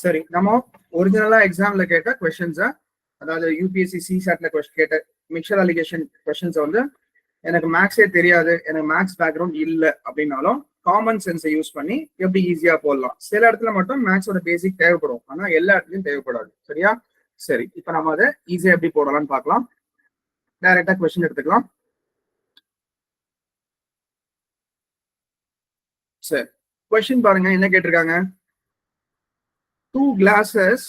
சரி, நம்ம ஒரிஜினலா எக்ஸாம்ல கேட்ட கொஸ்டின்ஸை, அதாவது யூபிஎஸ்சி சிசாட்ல கேட்ட மிக்சர் அலிகேஷன் கொஸ்டின்ஸை வந்து எனக்கு மேக்ஸே தெரியாது, எனக்கு மேக்ஸ் பேக்ரவுண்ட் இல்லை அப்படின்னாலும் காமன் சென்ஸை யூஸ் பண்ணி எப்படி ஈஸியா போடலாம். சில இடத்துல மட்டும் மேக்ஸோட பேசிக் தேவைப்படும், ஆனா எல்லா இடத்துலயும் தேவைப்படாது. சரியா? சரி, இப்ப நம்ம அதை ஈஸியா எப்படி போடலாம்னு பார்க்கலாம். டைரக்டா கொஸ்டின் எடுத்துக்கலாம். சரி, கொஸ்டின் பாருங்க, என்ன கேட்டிருக்காங்க? 2 glasses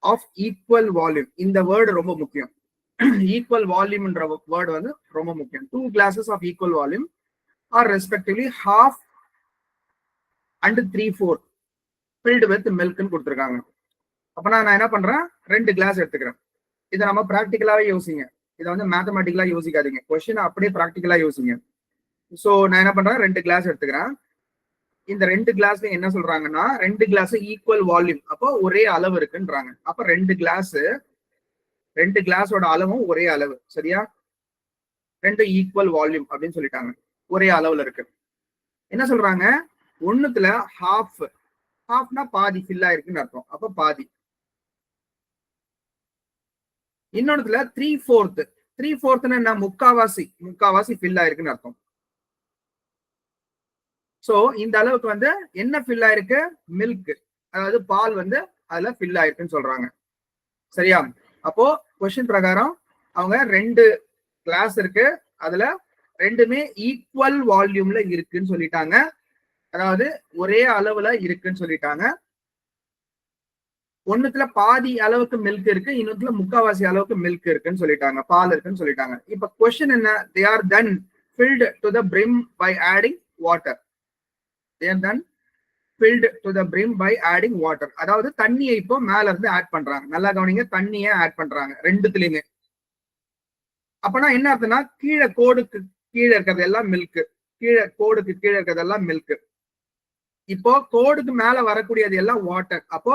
of equal volume. இந்த வேர்டு ரொம்ப முக்கியம். ஈக்குவல் வால்யூம்ன்ற வேர்டு வந்து ரொம்ப முக்கியம். 2 glasses of equal volume are respectively half and 3/4 filled with milk ன்னு கொடுத்துருக்காங்க. அப்ப நான் என்ன பண்றேன், 2 கிளாஸ் எடுத்துக்கிறேன். இதை நம்ம பிராக்டிக்கலாவே யோசிங்க, இதை வந்து மேத்தமெட்டிக்கலா யோசிக்காதீங்க, கொஸ்டின் அப்படியே பிராக்டிக்கலா யோசிங்க. சோ நான் என்ன பண்றேன், 2 கிளாஸ் எடுத்துக்கிறேன். இந்த 2 கிளாஸ்ல என்ன சொல்றாங்கன்னா, 2 கிளாஸ் ஈக்குவல் வால்யூம், அப்போ ஒரே அளவு இருக்குன்றாங்க. அப்ப 2 கிளாஸோட அளவும் ஒரே அளவு. சரியா? 2 ஈக்குவல் வால்யூம் அப்படின்னு சொல்லிட்டாங்க, ஒரே அளவுல இருக்கு. என்ன சொல்றாங்க, ஒண்ணுத்துல ஹாஃப்னா பாதி ஃபில் ஆயிருக்குன்னு அர்த்தம், அப்ப பாதி. இன்னொன்னுல 3/4 என்ன, முக்காவாசி ஃபில் ஆயிருக்குன்னு அர்த்தம். சோ இந்த அளவுக்கு வந்து என்ன ஃபில் ஆயிருக்கு, மில்க், அதாவது பால் வந்து அதுல ஃபில் ஆயிருக்குன்னு சொல்றாங்க. சரியா? அப்போ கொஸ்டின் பிரகாரம் அவங்க 2 கிளாஸ் இருக்கு, அதுல ரெண்டுமே ஈக்குவல் வால்யூம்ல இருக்குன்னு சொல்லிட்டாங்க, அதாவது ஒரே அளவுல இருக்குன்னு சொல்லிட்டாங்க. ஒண்ணுத்துல பாதி அளவுக்கு மில்க் இருக்கு, இன்னொத்துல முக்காவாசி அளவுக்கு மில்க் இருக்குன்னு சொல்லிட்டாங்க, பால் இருக்குன்னு சொல்லிட்டாங்க. இப்ப கொஸ்டின் என்ன, they are then filled to the brim by adding water. They are then filled to the brim by adding water. அதாவது தண்ணியை இப்போ மேல இருந்து ஆட் பண்றாங்க. நல்லா கவனிங்க, தண்ணியை ஆட் பண்றாங்க ரெண்டுத்துலயுமே. அப்பனா என்ன அர்த்தம்னா, கோடுக்கு கீழே இருக்கிறது எல்லாம் மில்க், கோடுக்கு கீழே இருக்கிறதெல்லாம் மில்க். இப்போ கோடுக்கு மேல வரக்கூடியது எல்லாம் வாட்டர். அப்போ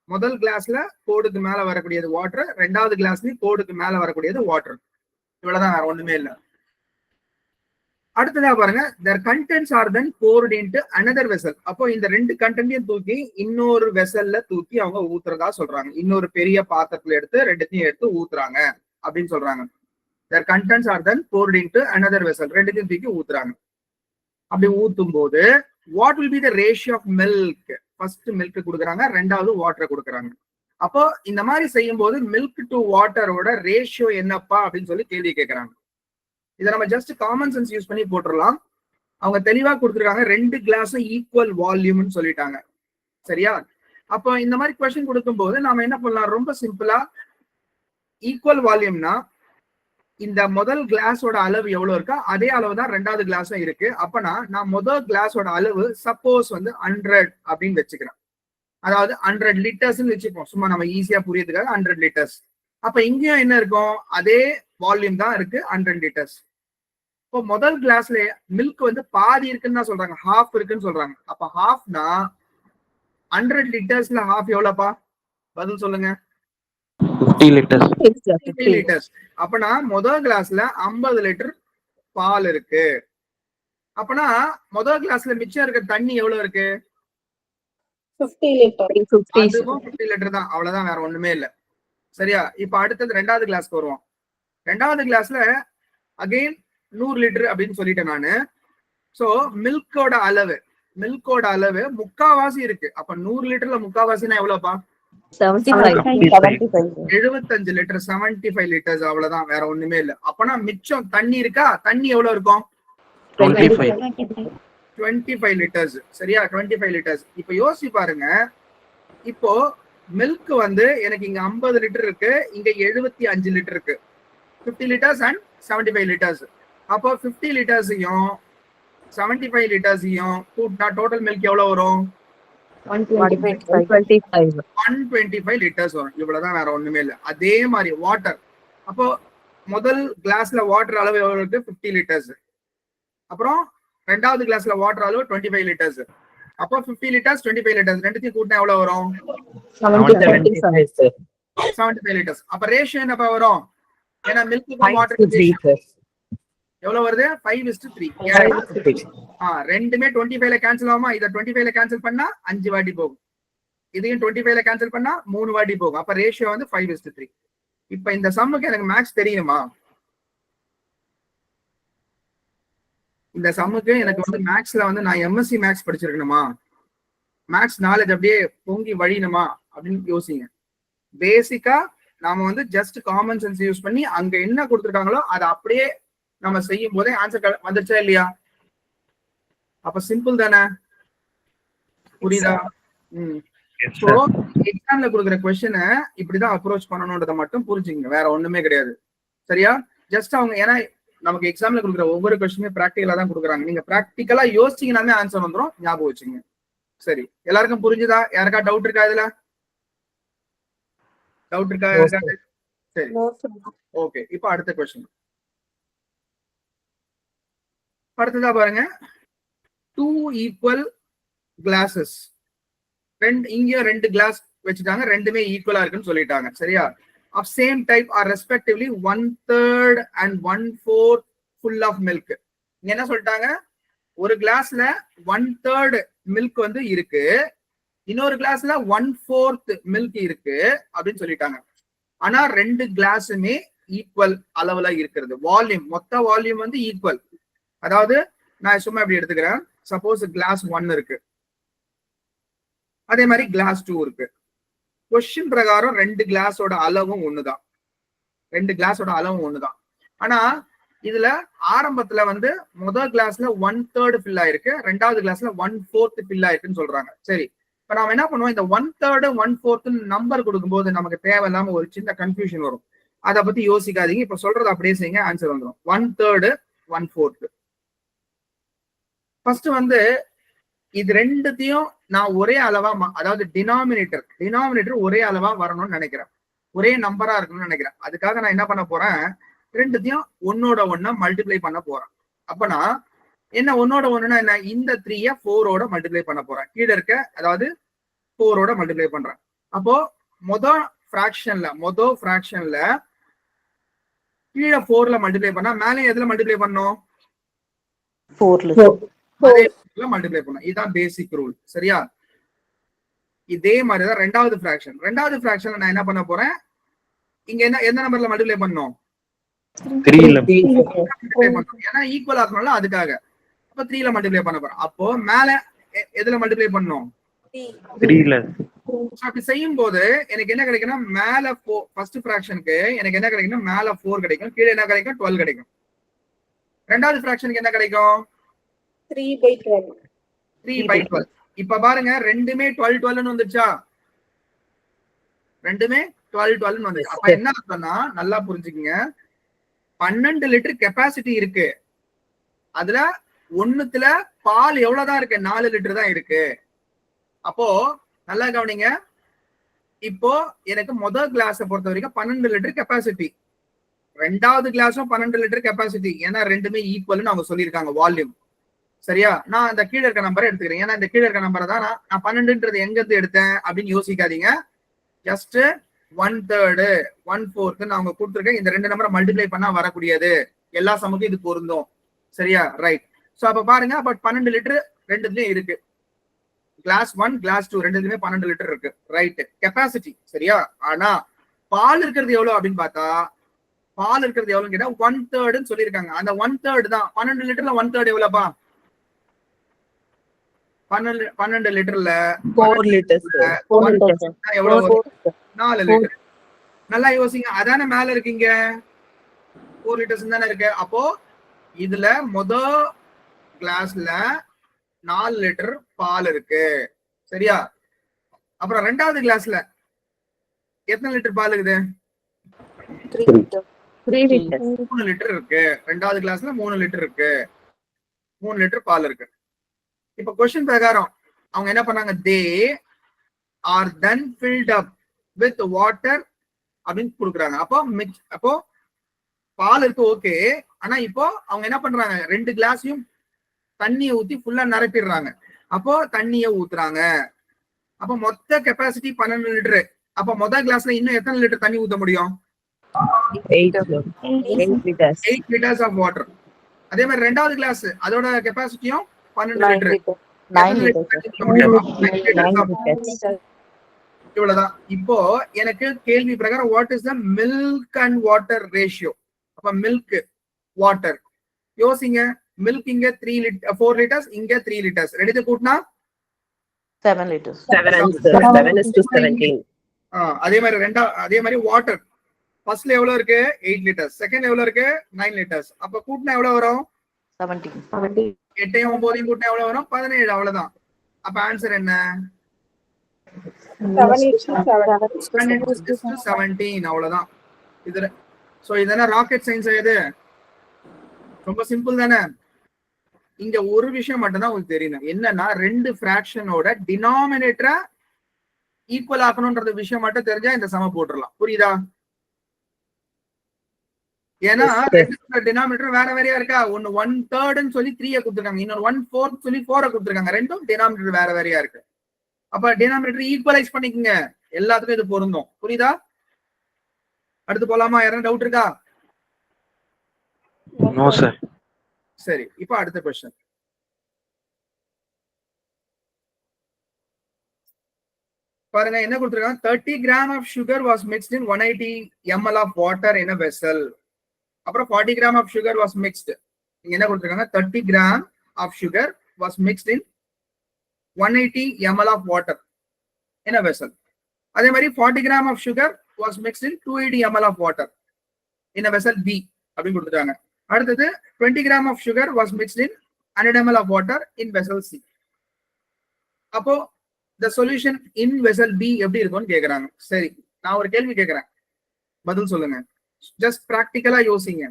முதல் கிளாஸ்ல கோடுக்கு மேல வரக்கூடியது வாட்டர், ரெண்டாவது கிளாஸ்லயும் கோடுக்கு மேல வரக்கூடியது வாட்டர். இவ்வளவுதான், வேற ஒண்ணுமே இல்லை. அடுத்ததா பாருங்க, their contents are then poured into another vessel. அப்போ இந்த 2 கண்டென்ட்டையும் தூக்கி இன்னொரு வெசல்ல தூக்கி அவங்க ஊத்துறதா சொல்றாங்க. இன்னொரு பெரிய பாத்திரத்துல எடுத்து 2த்தையும் எடுத்து ஊத்துறாங்க அப்படின்னு சொல்றாங்க. their contents are then poured into another vessel. 2த்தையும் தூக்கி ஊத்துறாங்க. அப்படி ஊத்தும் போது what will be the ratio of milk? First milk கொடுக்குறாங்க, ரெண்டாவது வாட்டர் கொடுக்குறாங்க. அப்போ இந்த மாதிரி செய்யும் போது மில்க் டு வாட்டரோட ரேஷியோ என்னப்பா அப்படின்னு சொல்லி கேள்வி கேட்கறாங்க. இதை நம்ம ஜஸ்ட் காமன் சென்ஸ் யூஸ் பண்ணி போட்டுடலாம். அவங்க தெளிவா கொடுத்துருக்காங்க, 2 கிளாஸும் ஈக்குவல் வால்யூம்னு சொல்லிட்டாங்க. சரியா? அப்போ இந்த மாதிரி கொஸ்டின் கொடுக்கும் போது நாம என்ன பண்ணலாம், ரொம்ப சிம்பிளா, ஈக்குவல் வால்யூம்னா இந்த முதல் கிளாஸோட அளவு எவ்வளவு இருக்கா அதே அளவு தான் ரெண்டாவது கிளாஸும் இருக்கு. அப்பனா நான் முதல் கிளாஸோட அளவு சப்போஸ் வந்து 100 அப்படின்னு வச்சுக்கிறேன், அதாவது 100 லிட்டர்ஸ்ன்னு வச்சுப்போம், சும்மா நம்ம ஈஸியா புரியதுக்காக 100 லிட்டர்ஸ். அப்ப இங்கேயும் என்ன இருக்கும், அதே வால்யூம் தான் இருக்கு, 100 லிட்டர்ஸ். இப்போ முதல் கிளாஸ்ல மில்க் வந்து பாதி இருக்குன்னு தான் சொல்றாங்க, ஹாஃப் இருக்குன்னு சொல்றாங்க. அப்ப ஹாஃப்னா 100 லிட்டர்ஸ்ல ஹாஃப் எவ்வளவுப்பா, பதில் சொல்லுங்க. 50 லிட்டர்ஸ். அப்பனா முதல் கிளாஸ்ல 50 லிட்டர் பால் இருக்கு. அப்பனா முதல் கிளாஸ்ல மிச்சம் இருக்க தண்ணி எவ்வளவு இருக்கு, 50 லிட்டர். அதுவும் 50 லிட்டர் தான், அவ்வளவுதான், வேற ஒண்ணுமே இல்ல. சரியா? இப்ப அடுத்தது ரெண்டாவது கிளாஸ்க்கு வருவோம். ரெண்டாவது கிளாஸ்ல அகைன் 100 லிட்டர் அப்படின்னு சொல்லிட்டேன் நானு. சோ மில்கோட அளவு முக்காவாசி இருக்கு. அப்ப 100 லிட்டர்ல முக்காவாசினா எவ்வளவுப்பா, 75 லிட்டர், 75 லிட்டர்ஸ், அவ்வளவுதான், வேற ஒண்ணுமே இல்ல. அப்பனா மிச்சம் தண்ணி இருக்கா, தண்ணி எவ்வளவு இருக்கும், 25 லிட்டர்ஸ். சரியா? 25 லிட்டர்ஸ். இப்ப யோசிச்சு பாருங்க, இப்போ மில்க் வந்து எனக்கு இங்க 50 லிட்டர் இருக்கு, இங்க 75 லிட்டர் இருக்கு, 50 லிட்டர்ஸ் அண்ட் 75 லிட்டர்ஸ். அப்போ 50 லிட்டர்ஸையும் 75 லிட்டர்ஸையும் கூட்டினா டோட்டல் மில்க் எவ்வளவு வரும், 125 லிட்டர்ஸ் வரும். இவ்வளவுதான், வேற ஒண்ணுமே இல்லை. அதே மாதிரி வாட்டர், அப்போ முதல் கிளாஸ்ல வாட்டர் அளவு எவ்வளவு இருக்கு, 50 லிட்டர்ஸ். அப்புறம் ரெண்டாவது கிளாஸ்ல வாட்டர் அளவு 25 லிட்டர்ஸ். அப்போ 50 லிட்டர்ஸ் 25 லிட்டர்ஸ் ரெண்டுத்தையும் கூட்டினா எவ்வளவு வரும், 75 லிட்டர்ஸ். அப்ப ரேஷியோ என்னப்பா வரும், ஏன்னா மில்க் வாட்டர் எவ்வளவு வருது, 5:3. ரெண்டுமே 25ல கேன்சல் ஆகுமா, இதை 25ல கேன்சல் பண்ணா 5 வாட்டி போகும். இதையும் 25ல கேன்சல் பண்ணா 3 வாட்டி போகும். அப்ப ரேஷியோ வந்து 5:3. இப்ப இந்த சம்முக்கு எனக்கு மேக்ஸ் தெரியுமா? இந்த சம்முக்கு எனக்கு வந்து மேக்ஸ்ல வந்து நான் எம்எஸ்சி மேக்ஸ் படிச்சிருக்கணுமா? மேக்ஸ் நாலேஜ் அப்படியே பொங்கி வழியணுமா அப்படின்னு யோசிங்க. பேசிக்கா நாம வந்து ஜஸ்ட் காமன் சென்ஸ் யூஸ் பண்ணி அங்க என்ன கொடுத்துருக்காங்களோ அதை அப்படியே நம்ம செய்யும் போதே ஆன்சர் வந்துருச்சா இல்லையா? அப்ப சிம்பிள் தானே, புரியுதா? ஸோ எக்ஸாம்ல கொடுக்குற கொஸ்டினை இப்படிதான் அப்ரோச் பண்ணணும்ன்றதை மட்டும் புரிஞ்சுங்க, வேற ஒண்ணுமே கிடையாது. சரியா? ஜஸ்ட் அவங்க ஏன்னா நமக்கு எக்ஸாம்ல கொடுக்குற ஒவ்வொரு கொஸ்டினுமே ப்ராக்டிகலா தான் கொடுக்குறாங்க. நீங்க ப்ராக்டிகலா யோசிச்சீங்கன்னாமே ஆன்சர் வந்துடும், ஞாபகம் வச்சுங்க. சரி, எல்லாருக்கும் புரிஞ்சுதா? யாருக்கா டவுட் இருக்கா இதுல? டவுட் இருக்கா யாருக்கா? சரி, ஓகே. இப்போ அடுத்த கொஸ்டின் அடுத்ததா பாருங்க. 2 ஈக்குவல் கிளாஸஸ், இங்க 2 கிளாஸ் வச்சுட்டாங்க, ரெண்டுமே ஈக்குவலா இருக்குன்னு சொல்லிட்டாங்க. சரியா? of same type are respectively 1/3 and 1/4 full of milk. இங்க என்ன சொல்லிட்டாங்க? ஒரு கிளாஸ்ல 1/3 மில்க் வந்து இருக்கு, இன்னொரு கிளாஸ்ல 1/4 மில்க் இருக்கு அப்படின்னு சொல்லிட்டாங்க. ஆனா 2 கிளாஸுமே ஈக்குவல் அளவுல இருக்கிறது. வால்யூம், மொத்த வால்யூம் வந்து ஈக்குவல். அதாவது நான் சும்மா இப்படி எடுத்துக்கிறேன். சப்போஸ் கிளாஸ் 1 இருக்கு, அதே மாதிரி கிளாஸ் 2 இருக்கு. கொஸ்டின் பிரகாரம் 2 கிளாஸோட அளவும் ஒண்ணுதான், 2 கிளாஸோட அளவும் ஒண்ணுதான். ஆனா இதுல ஆரம்பத்துல வந்து முதல் கிளாஸ்ல 1/3 ஃபில் ஆயிருக்கு, ரெண்டாவது கிளாஸ்ல 1/4 ஃபில் ஆயிருக்குன்னு சொல்றாங்க. சரி, இப்ப நாம என்ன பண்ணுவோம்? இந்த 1/3 1/4 நம்பர் கொடுக்கும்போது நமக்கு தேவையில்லாம ஒரு சின்ன கன்ஃபியூஷன் வரும். அதை பத்தி யோசிக்காதீங்க, இப்ப சொல்றது அப்படியே செய்யுங்க, ஆன்சர் வந்துடும். 1/3 1/4. ஃபர்ஸ்ட் வந்து இது ரெண்டுத்தையும் நான் ஒரே அளவா, அதாவது டினாமினேட்டர் ஒரே அளவா வரணும்னு நினைக்கிறேன், ஒரே நம்பரா இருக்கணும்னு நினைக்கிறேன். அதுக்காக நான் என்ன பண்ண போறேன்? ரெண்டுத்தையும் ஒன்னோட ஒண்ணா மல்டிப்ளை பண்ண போறேன். அப்பனா என்ன ஒன்னோட ஒண்ணுனா என்ன? இந்த 3 4ஓட மல்டிப்ளை பண்ண போறேன். கீழே இருக்க அதாவது 4ஓட மல்டிப்ளை பண்றேன். அப்போ மொதல் ஃபிராக்ஷன்ல கீழே 4ல மல்டிப்ளை பண்ணா மேலே எதுல மல்டிப்ளை பண்ணும்? 4ல மல்டிப்ளை பண்ணும். இதுதான் பேசிக் ரூல். சரியா? இதே மாதிரிதான் ரெண்டாவது ஃபிராக்ஷன்ல நான் என்ன பண்ண போறேன்? இங்க என்ன எந்த நம்பர்ல மல்டிப்ளை பண்ணும்? 3ல. ஏன்னா ஈக்குவல் ஆகணும்ல, அதுக்காக. அப்ப 3ல மல்டிப்ளை பண்ண போறேன். அப்போ மேல எதுல மல்டிப்ளை பண்ணும்? 3ல. அப்படி செய்யும் போது எனக்கு என்ன கிடைக்கும்னா, மேல ஃபர்ஸ்ட் ஃபிராக்ஷனுக்கு எனக்கு என்ன கிடைக்கும்னா மேல 4 கிடைக்கும், கீழே என்ன கிடைக்கும்? 12 கிடைக்கும். ரெண்டாவது ஃபிராக்ஷனுக்கு என்ன கிடைக்கும்? 3/12. இப்ப பாருங்க, ரெண்டுமே 12 வந்துச்சா? ரெண்டுமே 12 வந்துச்சு. அப்ப என்ன அர்த்தம்னா, நல்லா புரிஞ்சுக்கங்க, 12 லிட்டர் கெப்பாசிட்டி இருக்கு. அதுல ஒண்ணுத்துல பால் எவ்வளவுதான் இருக்கு? 4 லிட்டர் தான் இருக்கு. அப்போ நல்லா கவனிங்க, இப்போ எனக்கு முதல் கிளாஸை பொறுத்த வரைக்கும் 12 லிட்டர் கெப்பாசிட்டி, ரெண்டாவது கிளாஸும் 12 லிட்டர் கெப்பாசிட்டி. ஏன்னா ரெண்டுமே ஈக்குவல்னு அவங்க சொல்லியிருக்காங்க வால்யூம். சரியா? நான் அந்த கீழே இருக்க நம்பரை எடுத்துக்கிறேன். ஏன்னா இந்த கீழே இருக்க நம்பரை தான் நான் 12ன்றது எங்க இருந்து எடுத்தேன் அப்படின்னு யோசிக்காதீங்க. ஜஸ்ட் 1/3 1/4 நான் அவங்க கொடுத்துருக்கேன். இந்த 2 நம்பரை மல்டிப்ளை பண்ணா வரக்கூடியது. எல்லா சமக்கும் இது பொருந்தும். சரியா? ரைட். சோ அப்ப பாருங்க, பட் 12 லிட்டர் ரெண்டுலயும் இருக்கு. கிளாஸ் 1 கிளாஸ் 2 ரெண்டுலயுமே 12 லிட்டர் இருக்கு. Right, capacity. சரியா? ஆனா பால் இருக்கிறது எவ்வளவு அப்படின்னு பார்த்தா, பால் இருக்கிறது எவ்வளவுன்னு கேட்டா 1/3 சொல்லியிருக்காங்க. அந்த 1/3 தான் 12 லிட்டர்ல 1/3 எவ்வளவுப்பா? 12 லிட்டர்ல 4 லிட்டர்ஸ். எவ்வளவு? 4 லிட்டர். நல்லா யோசிங்க, அதானே மேல இருக்கீங்க, 4 லிட்டர்ஸ் தானே இருக்கு. அப்போ இதுல முதல் கிளாஸ்ல 4 லிட்டர் பால் இருக்கு. சரியா? அப்புறம் ரெண்டாவது கிளாஸ்ல எத்தனை லிட்டர் பால் இருக்குது? 3 லிட்டர் இருக்கு. ரெண்டாவது கிளாஸ்ல 3 லிட்டர் இருக்கு, 3 லிட்டர் பால் இருக்கு. இப்ப கொஸ்டின் பிரகாரம் அவங்க என்ன பண்ணாங்க? They are then field up with water அப்படின்னு கொடுக்குறாங்க. அப்போ பால் இருக்கு, ஓகே. ஆனா இப்போ அவங்க என்ன பண்றாங்க? 2 கிளாஸையும் தண்ணியை ஊத்தி ஃபுல்லா நிரப்பிடுறாங்க. அப்போ தண்ணியை ஊத்துறாங்க. அப்போ மொத்த கெப்பாசிட்டி 12 லிட்டர். அப்ப முதல் கிளாஸ்ல இன்னும் எத்தனை லிட்டர் தண்ணி ஊத்த முடியும்? 8 லிட்டர்ஸ் ஆஃப் வாட்டர். அதே மாதிரி ரெண்டாவது கிளாஸ் அதோட கெப்பாசிட்டியும் 12 லிட்டர். 9 லிட்டர்ஸ். இவ்வளவுதான். இப்போ எனக்கு கேள்வி பிரகாரம் what is the milk and water ratio? அப்ப மில்க் வாட்டர் யோசிங்க. மில்க் இங்க 4 லிட்டர்ஸ், இங்க 3 லிட்டர்ஸ், ரெண்டு கூட்டினா 7 liters. 7:17. அதே மாதிரி அதே மாதிரி வாட்டர் ஃபர்ஸ்ட்ல எவ்வளவு இருக்கு? 8 லிட்டர்ஸ். செகண்ட் எவ்வளவு இருக்கு? 9 லிட்டர்ஸ். அப்ப கூட்டினா எவ்வளவு வரும்? 17. 8ஐயும் 9ஐயும் கூட்டினா எவ்வளவு வரும்? 17. அவ்வளவுதான். அப்ப ஆன்சர் என்ன? 17. அவ்வளவுதான். இது சோ இதென்ன ராக்கெட் சயின்ஸ்? இது ரொம்ப சிம்பிள் தானே. இங்க ஒரு விஷயம் மட்டும் தான் உங்களுக்கு தெரியணும். என்னன்னா ரெண்டு பிராக்ஷனோட டினாமினேட்டரை ஈக்குவல் ஆக்கணும்ன்றது விஷயம் மட்டும் தெரிஞ்சா இந்த சம போட்டுடலாம். புரியுதா? ஏன்னா டினாமினேட்டர் வேற வேறையா இருக்கா. ஒன்னு 1/3 சொல்லி 3 கொடுத்துருக்காங்க, இன்னொரு 1/4 சொல்லி 4 கொடுத்துருக்காங்க. ரெண்டும் டினாமினேட்டர் வேற வேறையா இருக்கு. அப்ப டினாமினேட்டர் ஈக்குவலைஸ் பண்ணிக்கங்க. எல்லாத்துக்கும் இது பொருந்தும். புரியுதா? அடுத்து போலாமா? யாரும் டவுட் இருக்கா? No sir. சரி, இப்போ அடுத்த क्वेश्चन. பாருங்க என்ன கொடுத்திருக்காங்க. 30 grams of sugar was mixed in 180 ml of water in a vessel. அப்புறம் 40 grams of sugar was mixed. இங்க என்ன கொடுத்திருக்காங்க? 30 grams of sugar was mixed in 180 ml of water in a vessel. அதே மாதிரி 40 grams of sugar was mixed in 280 ml of water in a vessel B அப்படி கொடுத்துட்டாங்க. அடுத்தது 20 grams of sugar was mixed in 100 ml of water in vessel C. அப்போ the solution in vessel B எப்படி இருக்கும்னு கேக்குறாங்க. சரி, நான் ஒரு கேள்வி கேக்குறேன், பதில் சொல்லுங்க. ஜஸ்ட் பிராக்டிக்கலா யோசிங்க.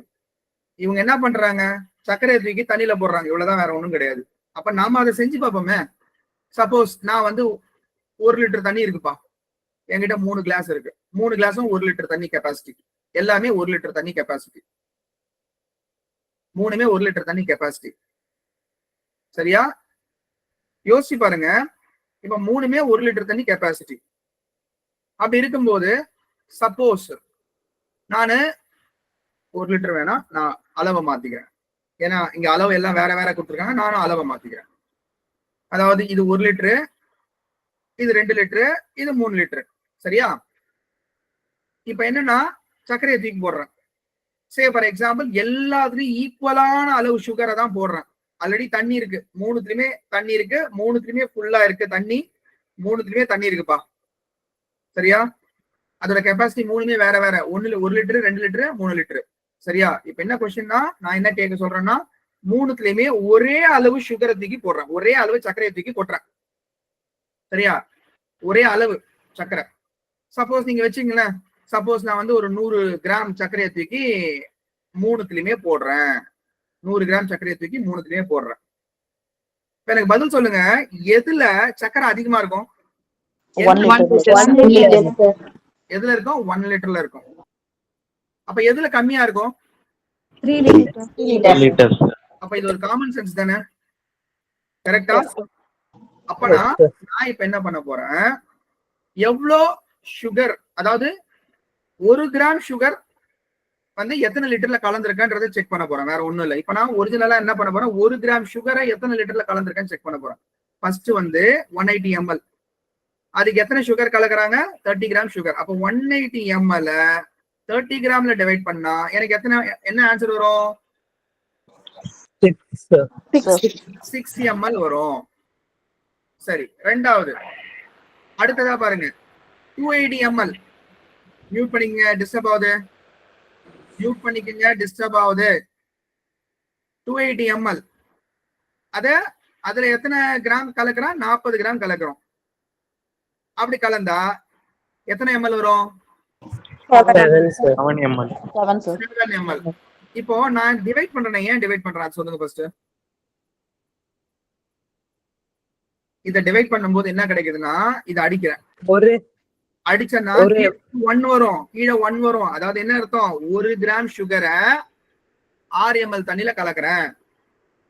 இவங்க என்ன பண்றாங்க? சர்க்கரையை தூக்கி தண்ணியில போடுறாங்க. இவ்வளவுதான், வேற ஒண்ணும் கிடையாது. அப்ப நாம அதை செஞ்சு பார்ப்போமே. சப்போஸ் நான் வந்து 1 லிட்டர் தண்ணி இருக்குப்பா, என்கிட்ட 3 கிளாஸ் இருக்கு. 3 கிளாஸும் 1 லிட்டர் தண்ணி கெப்பாசிட்டி. எல்லாமே 1 லிட்டர் தண்ணி கெப்பாசிட்டி. மூணுமே 1 லிட்டர் தண்ணி கெப்பாசிட்டி. சரியா? யோசிச்சு பாருங்க. இப்ப மூணுமே 1 லிட்டர் தண்ணி கெப்பாசிட்டி. அப்படி இருக்கும்போது சப்போஸ் நானு 1 லிட்டர் வேணா, நான் அளவை மாத்திக்கிறேன். ஏன்னா இங்க அளவு எல்லாம் வேற வேற கொடுத்துருக்காங்க. நானும் அளவை மாத்திக்கிறேன். அதாவது இது 1 லிட்டரு, இது 2 லிட்டரு, இது 3 லிட்டரு. சரியா? இப்ப என்னன்னா சர்க்கரையை தூக்கி போடுறேன். சே ஃபார் எக்ஸாம்பிள் எல்லாத்துலயும் ஈக்குவலான அளவு சுகரை தான் போடுறேன். ஆல்ரெடி தண்ணி இருக்கு, மூணுத்துலயுமே தண்ணி இருக்கு, மூணுத்துலயுமே ஃபுல்லா இருக்கு தண்ணி, மூணுத்துலயுமே தண்ணி இருக்குப்பா. சரியா? அதோட கெப்பாசிட்டி மூணுமே வேற வேற. 1 லிட்டரு, 2 லிட்டரு, 3 லிட்டரு. சரியா? இப்ப என்ன கொஸ்டின்னா, நான் என்ன கேட்க சொல்றேன்னா, மூணுத்துலயுமே ஒரே அளவு சுகரை தூக்கி போடுறேன், ஒரே அளவு சர்க்கரையை தூக்கி கொட்டுறேன். சரியா? ஒரே அளவு சர்க்கரை. சப்போஸ் நீங்க வச்சுங்களேன், சப்போஸ் நான் வந்து ஒரு 100 கிராம் சர்க்கரையை தூக்கி மூணுத்துலயுமே போடுறேன், 100 கிராம் சர்க்கரையை தூக்கி மூணுத்துலயுமே போடுறேன். இப்ப எனக்கு பதில் சொல்லுங்க, எதுல சர்க்கரை அதிகமா இருக்கும்? எதுல இருக்கும்? 1 லிட்டர்ல இருக்கும். அப்ப எதுல கம்மியா இருக்கும்? 3 லிட்டர்ஸ். அப்ப இது ஒரு காமன் சென்ஸ் தானே, கரெக்டா? அப்பனா நான் இப்ப என்ன பண்ண போறேன், எவ்வளோ சுகர், அதாவது 1 கிராம் சுகர் வந்து எத்தனை லிட்டர்ல கலந்துருக்கன்றதை செக் பண்ண போறேன். வேற ஒண்ணும் இல்லை. இப்ப நான் ஒரிஜினலா என்ன பண்ண போறேன், 1 கிராம் சுகரை எத்தனை லிட்டர்ல கலந்துருக்கேன்னு செக் பண்ண போறேன். ஃபர்ஸ்ட் வந்து 180 ml, அதுக்கு எத்தனை சுகர் கலக்குறாங்க? 30 gram sugar. அப்போ 180 ml 30 கிராம்ல டிவைட் பண்ணா எனக்கு என்ன ஆன்சர் வரும்? 6 ml வரும். சரி, ரெண்டாவது அடுத்ததா பாருங்க, 280 ml. மியூட் பண்ணிக்கங்க, டிஸ்டர்ப் ஆகுது. மியூட் பண்ணிக்கங்க, டிஸ்டர்ப் ஆகுது. 280 ml, அதுல எத்தனை கிராம் கலக்குறோம்? 40 கிராம் கலக்குறோம். அப்படி கலந்தா எத்தனை ml வரும்? 7 ml. 7 ml. இப்போ நான் டிவைட் பண்றேன். ஏன் டிவைட் பண்றேன் சொல்லுங்க ஃபர்ஸ்ட். இதை டிவைட் பண்ணும்போது என்ன கிடைக்குதுன்னா, இதை அடிக்கிறேன், அடிச்சனா 1 வரும், கீழே 1 வரும். அதாவது என்ன அர்த்தம்? 1 கிராம் சுகரை 6 ml தண்ணியில கலக்குறேன்.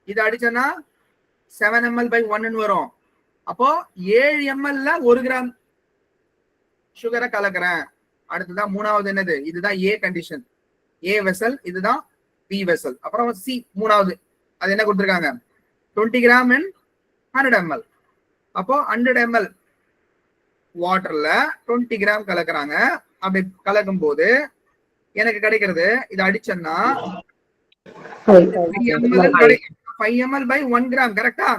இதை அடிச்சனா 7 ml/1 வரும். அப்போ 7 ml 1 கிராம் சுகரை கலக்குறேன். அடுத்ததான் மூணாவது என்னது? இதுதான் ஏ கண்டிஷன், ஏ வெசல். இதுதான் பி வெசல். அப்புறம் சி மூணாவது, அது என்ன கொடுத்துருக்காங்க? 20 கிராம் in 100 ml. அப்போ 100 ml வாட்டர்ல 20 கிராம் கலக்குறாங்க. அப்படி கலக்கும் போது எனக்கு கிடைக்கிறது, இதை அடிச்சேன்னா 5 ml by 1 கிராம். கரெக்டா?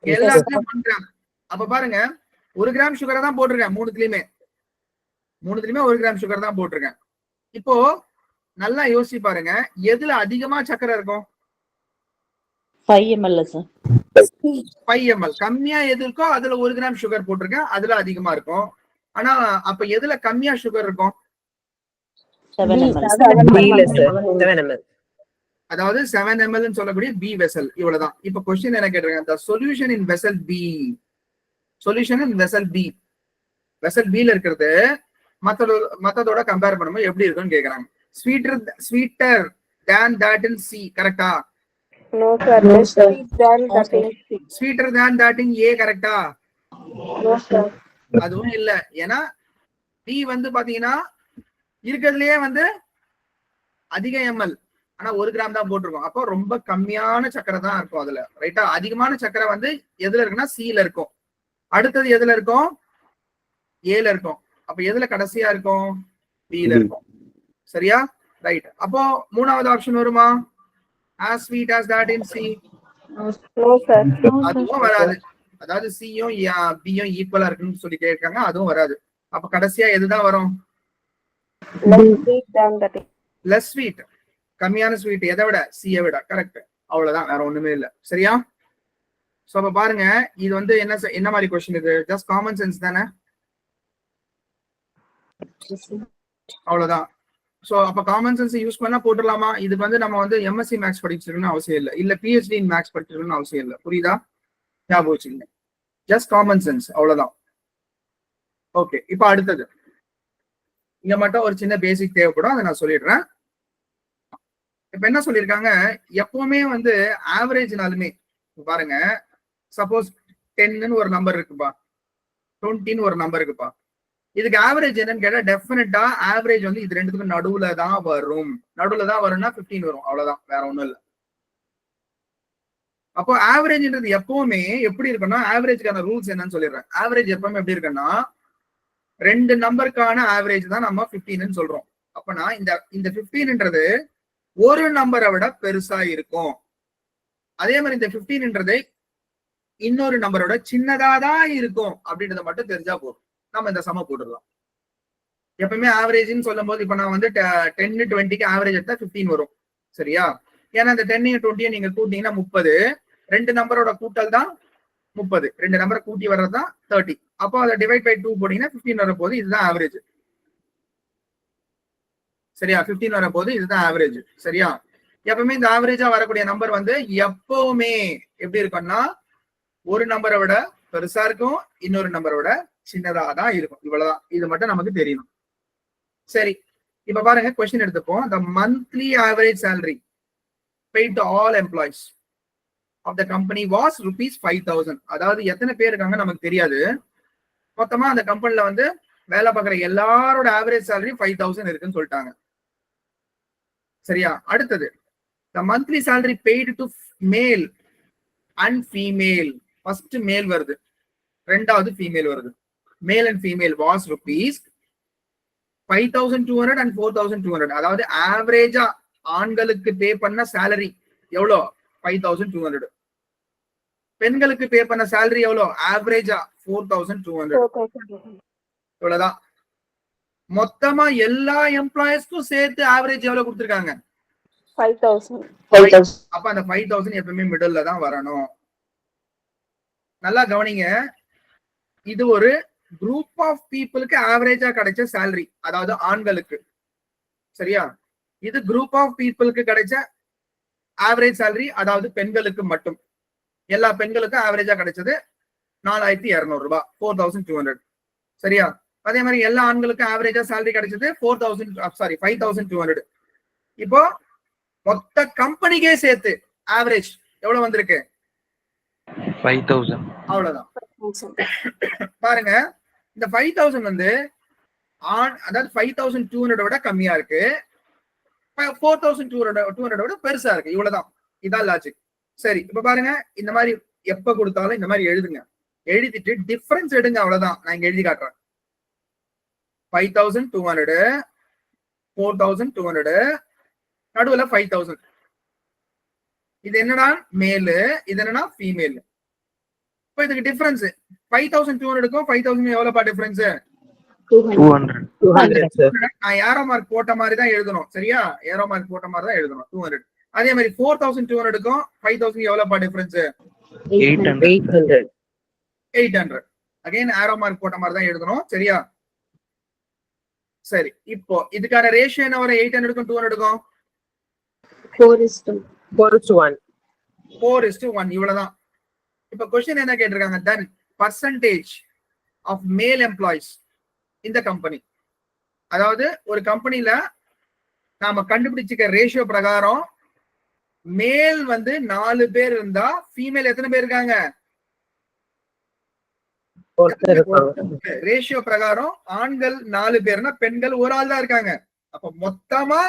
எல்லாத்துலயும் 1 கிராம். அப்ப பாருங்க, 1 கிராம் சுகரை தான் போட்டிருக்கேன். மூணுத்துலயுமே 1 கிராம் சுகர் தான் போட்டிருக்கேன். இப்போ நல்லா யோசிச்சு பாருங்க, எதுல அதிகமா சக்கரை இருக்கும்? 5 ml sir. 5 ml. கம்மியா எது இருக்கோ அதுல 1 கிராம் சுகர் போட்டிருக்கேன், அதுல அதிகமா இருக்கும். ஆனா அப்ப எதுல கம்மியா சுகர் இருக்கும்? 7 ml. அதாவது 7 ml சொல்லக்கூடிய பி வெசல். இவ்வளவுதான். இப்ப கொஸ்டின் என்ன கேட்டிருக்கேன்? the solution in vessel B. Solution in vessel B. Vessel B ல இருக்கிறது மத்ததோட கம்பேர் பண்ணும்போது எப்படி இருக்குன்னு கேக்குறாங்க. Sweeter than that in C. கரெக்டா? No sir. Sweeter than that in A. கரெக்டா? No sir. அதுவும் இல்ல. ஏன்னா B வந்து பாத்தீங்கன்னா இருக்கிறதுலயே வந்து அதிக எம்எல், ஆனா 1 கிராம் தான் போட்டிருக்கோம். அப்போ ரொம்ப கம்மியான சக்கரை தான் இருக்கும் அதுல. ரைட்டா? அதிகமான சக்கரை வந்து எதுல இருக்குன்னா C ல இருக்கும். அடுத்தது எதுல இருக்கும்? A ல இருக்கும். அப்ப எதுல கடைசியா இருக்கும்? B ல இருக்கும். சரியா? ரைட். அப்போ மூணாவது ஆப்ஷன் வருமா? as sweet as that in C. No sir. அதுவும் வராது. அதாவது சியும் பியும் ஈக்குவலா இருக்குன்னு சொல்லி கேட்காங்க, அதுவும் வராது. அப்ப கடைசியா எதுதான் வரும்? Less sweet. கம்மியான ஸ்வீட். எதை விட? சியை விட. கரெக்ட். அவ்வளவுதான், வேற ஒண்ணுமே இல்ல. சரியா? சோ அப்ப பாருங்க, இது வந்து என்ன மாதிரி கொஸ்டின்? இது ஜஸ்ட் காமன் சென்ஸ் தானே? அவ்வளவுதான். சோ அப்ப காமன் சென்ஸ் யூஸ் பண்ணா போட்டுடலாமா? இதுக்கு வந்து நம்ம வந்து எம்எஸ்சி மேக்ஸ் படிச்சிருக்கணும்னு அவசியம் இல்லை, இல்ல பிஹெச்டி இன் மேக்ஸ் படிச்சிருக்கணும்னு அவசியம் இல்லை. புரியுதா? ஞாபகம் வச்சுக்கோங்க. ஜஸ்ட் காமன் சென்ஸ், அவ்வளவுதான். ஓகே, இப்ப அடுத்தது இங்க மட்டும் ஒரு சின்ன பேசிக் தேவைப்படும், அதை நான் சொல்லிடுறேன். இப்ப என்ன சொல்லியிருக்காங்க, எப்பவுமே வந்து ஆவரேஜ்னாலுமே பாருங்க, சப்போஸ் 10ன்னு ஒரு நம்பர் இருக்குப்பா, 20ன்னு ஒரு நம்பர் இருக்குப்பா. இதுக்கு ஆவரேஜ் என்னன்னு கேட்டா, டெஃபினட்டா ஆவரேஜ் வந்து இது ரெண்டுத்துக்கும் நடுவுல தான் வரும். நடுவுல தான் வரும்னா 15 வரும், அவ்வளவுதான், வேற ஒண்ணும் இல்லை. அப்போ ஆவரேஜ்ன்றது எப்பவுமே எப்படி இருக்குன்னா, ஆவரேஜ்க்கான ரூல்ஸ் என்னன்னு சொல்லிடுறேன். ஆவரேஜ் எப்பவுமே எப்படி இருக்குன்னா, 2 நம்பருக்கான ஆவரேஜ் தான் நம்ம 15ன்னு சொல்றோம். அப்பனா இந்த 15ன்றது ஒரு நம்பரை விட பெருசா இருக்கும். அதே மாதிரி இந்த 15ன்றது இன்னொரு நம்பரோட சின்னதா தான் இருக்கும் அப்படின்றத மட்டும் தெரிஞ்சா போதும், நம்ம இந்த சம போட்டுடலாம். எப்பவுமே ஆவரேஜ்னு சொல்லும் போது, இப்ப நான் வந்து 10 20க்கு ஆவரேஜ் எடுத்தா 15 வரும். சரியா? ஏன்னா இந்த 10 20 நீங்க கூட்டிங்கன்னா 30, 2 நம்பரோட கூட்டல் தான் 30, 2 நம்பரை கூட்டி வர்றதுதான் 30. அப்போ அதை டிவைட் பை 2 போட்டீங்கன்னா 15 வர போது. இதுதான் ஆவரேஜ். சரியா? 15 வர போது. இதுதான் ஆவரேஜ். சரியா? எப்பவுமே இந்த ஆவரேஜா வரக்கூடிய நம்பர் வந்து எப்பவுமே எப்படி இருக்கும்னா, ஒரு நம்பரை விட பெருசா இருக்கும், இன்னொரு நம்பரை விட சின்னதா தான் இருக்கும். இவ்வளவுதான். இது மட்டும் நமக்கு தெரியணும். சரி, இப்ப பாருங்க, கொஸ்டின் எடுத்துப்போம். the monthly average salary paid to all employees of the company was rupees 5,000. அதாவது எத்தனை பேர் இருக்காங்க நமக்கு தெரியாது. மொத்தமா அந்த கம்பெனில வந்து வேலை பார்க்குற எல்லாரோட ஆவரேஜ் salary 5,000 இருக்குன்னு சொல்லிட்டாங்க. சரியா? அடுத்தது the monthly salary paid to male and female. First மேல் வருது, ரெண்டாவது ஃபீமேல் வருது. Male and female was rupees 5,200 and 4,200. அதாவது ஆவரேஜா ஆண்களுக்கு பே பண்ண சேலரி எவ்வளோ? 5,200. பெண்களுக்கு பே பண்ண சேலரி எவ்வளோ? ஆவரேஜா 4,200. இவ்வளவுதான். மொத்தமா எல்லா எம்ப்ளாயிஸ்க்கும் சேர்த்து ஆவரேஜ் எவ்வளவு கொடுத்திருக்காங்க? 5,000. அப்ப அந்த 5,000 எப்பவுமே மிடில்ல தான் வரணும். நல்லா கவனிங்க, இது ஒரு குரூப் ஆஃப் பீப்புளுக்கு ஆவரேஜா கிடைச்ச சேலரி, அதாவது ஆண்களுக்கு. சரியா? இது குரூப் ஆஃப் பீப்புளுக்கு கிடைச்ச ஆவரேஜ் சேலரி, அதாவது பெண்களுக்கு மட்டும். எல்லா பெண்களுக்கும் ஆவரேஜா கிடைச்சது 4,200 ரூபாய், 4,200. சரியா? அதே மாதிரி எல்லா ஆண்களுக்கும் ஆவரேஜா சேலரி கிடைச்சது 5,200. இப்போ மொத்த கம்பெனிக்கே சேர்த்து ஆவரேஜ் எவ்வளவு வந்திருக்கு? 5,000. அவ்வளவுதான். பாருங்க, இந்த 5,000 வந்து அதாவது 5,200 விட கம்மியா இருக்கு, 4,200 விட பெருசா இருக்கு. இவ்வளவுதான். இதான் லாஜிக். சரி, இப்ப பாருங்க, இந்த மாதிரி எப்ப கொடுத்தாலும் இந்த மாதிரி எழுதுங்க. எழுதிட்டு டிஃபரன்ஸ் எடுங்க, அவ்வளவுதான். நான் இங்க எழுதி காட்டுறேன். 5200, 4200, நடுவுல 5000. இது என்னன்னா மேலு, இது என்னன்னா ஃபீமேல். இப்போ இதுக்கு டிஃபரன்ஸ் 5200க்கும் 5000 எவ்வளவுப்பா டிஃபரன்ஸ்? 200. 200, sir. நான் ஏரோ மார்க் போட்ட மாதிரி தான் எழுதணும், சரியா? ஏரோ மார்க் போட்ட மாதிரி தான் எழுதணும். 200. அதே மாதிரி 4200க்கும் 5000 எவ்வளவுப்பா டிஃபரன்ஸ்? 800. 800. 800. அகைன் ஏரோ மார்க் போட்ட மாதிரி தான் எழுதணும், சரியா? சரி, இப்போ இதுக்கான ரேஷியோ என்ன வரும்? 800க்கும் 200க்கும் 4:1. 4:1. 4:1, இவ்வளவுதான். இப்ப கொஸ்டின் என்ன கேட்டிருக்காங்க? தென் பர்சன்டேஜ் ஆஃப் மேல் எம்ப்ளாயிஸ் இந்த கம்பெனி. அதாவது ஒரு கம்பெனில நாம கண்டுபிடிச்சிக்க ரேஷியோ பிரகாரம் மேல் வந்து 4 பேர் இருந்தா ஃபீமேல் எத்தனை பேர் இருக்காங்க? ஒருத்தர் இருக்காங்க. ரேஷியோ பிரகாரம் ஆண்கள் 4 பேர்னா பெண்கள் ஒரு ஆள் தான் இருக்காங்க. அப்ப மொத்தமா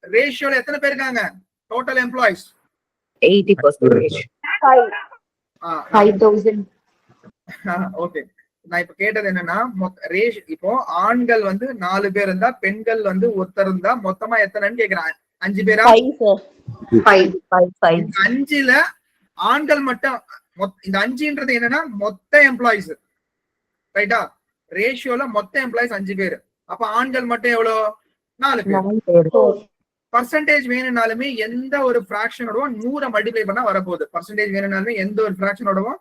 ரேஷியோல எத்தனை பேர் இருக்காங்க? Total employees 80%. 5,000. ஓகே. நான் இப்ப கேட்டது என்னன்னா, இப்போ ஆண்கள் வந்து 4 பேர் இருந்தா பெண்கள் வந்து ஒருத்தர் இருந்தா மொத்தமா எத்தனைன்னு கேக்குறான். 5 பேரா? 5 சார். 5. இந்த 5ல ஆண்கள் மட்டும் இந்த 5ன்றது என்னன்னா மொத்த எம்ப்ளாயிஸ், ரைட்டா? ரேஷியோல மொத்த எம்ப்ளாயிஸ் 5 பேர். அப்ப ஆண்கள் மட்டும் எவ்வளவு? 4 பேர். பர்சன்டேஜ் வேணும்னாலுமே எந்த ஒரு பிராக்ஷனோடவும் 100 மல்டிப்ளை பண்ணா வரப்போகுது. பர்சன்டேஜ் வேணும்னாலுமே எந்த ஒரு பிராக்ஷனோடவும்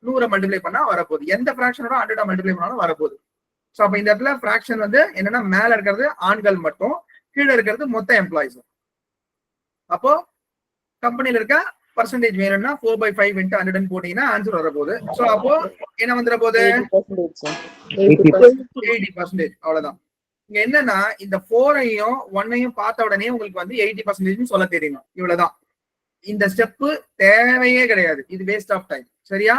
100 மல்டிப்ளை பண்ணா வரப்போகுது. எந்த பிராக்ஷனோட 100 மல்டிப்ளை பண்ணாலும் வரப்போகுது. சோ அப்ப இந்த இடத்துல பிராக்ஷன் வந்து என்னன்னா மேல இருக்கிறது ஆண்கள் மட்டும், கீழே இருக்கிறது மொத்த எம்ப்ளாயிஸ். அப்போ கம்பெனில இருக்க பர்சன்டேஜ் வேணும்னா 4/5 × 100 போட்டீங்கன்னா ஆன்சர் வரப்போகுது. சோ அப்போ என்ன வந்துட போகுது? 80% சார். 80%. அவ்வளவுதான். இங்க என்னன்னா இந்த 4ஐயும் 1ஐயும் பார்த்த உடனே உங்களுக்கு வந்து 80% சொல்ல தெரியணும், இவ்வளவுதான். இந்த ஸ்டெப் தேவையே கிடையாது, இது வேஸ்ட் ஆஃப் டைம், சரியா?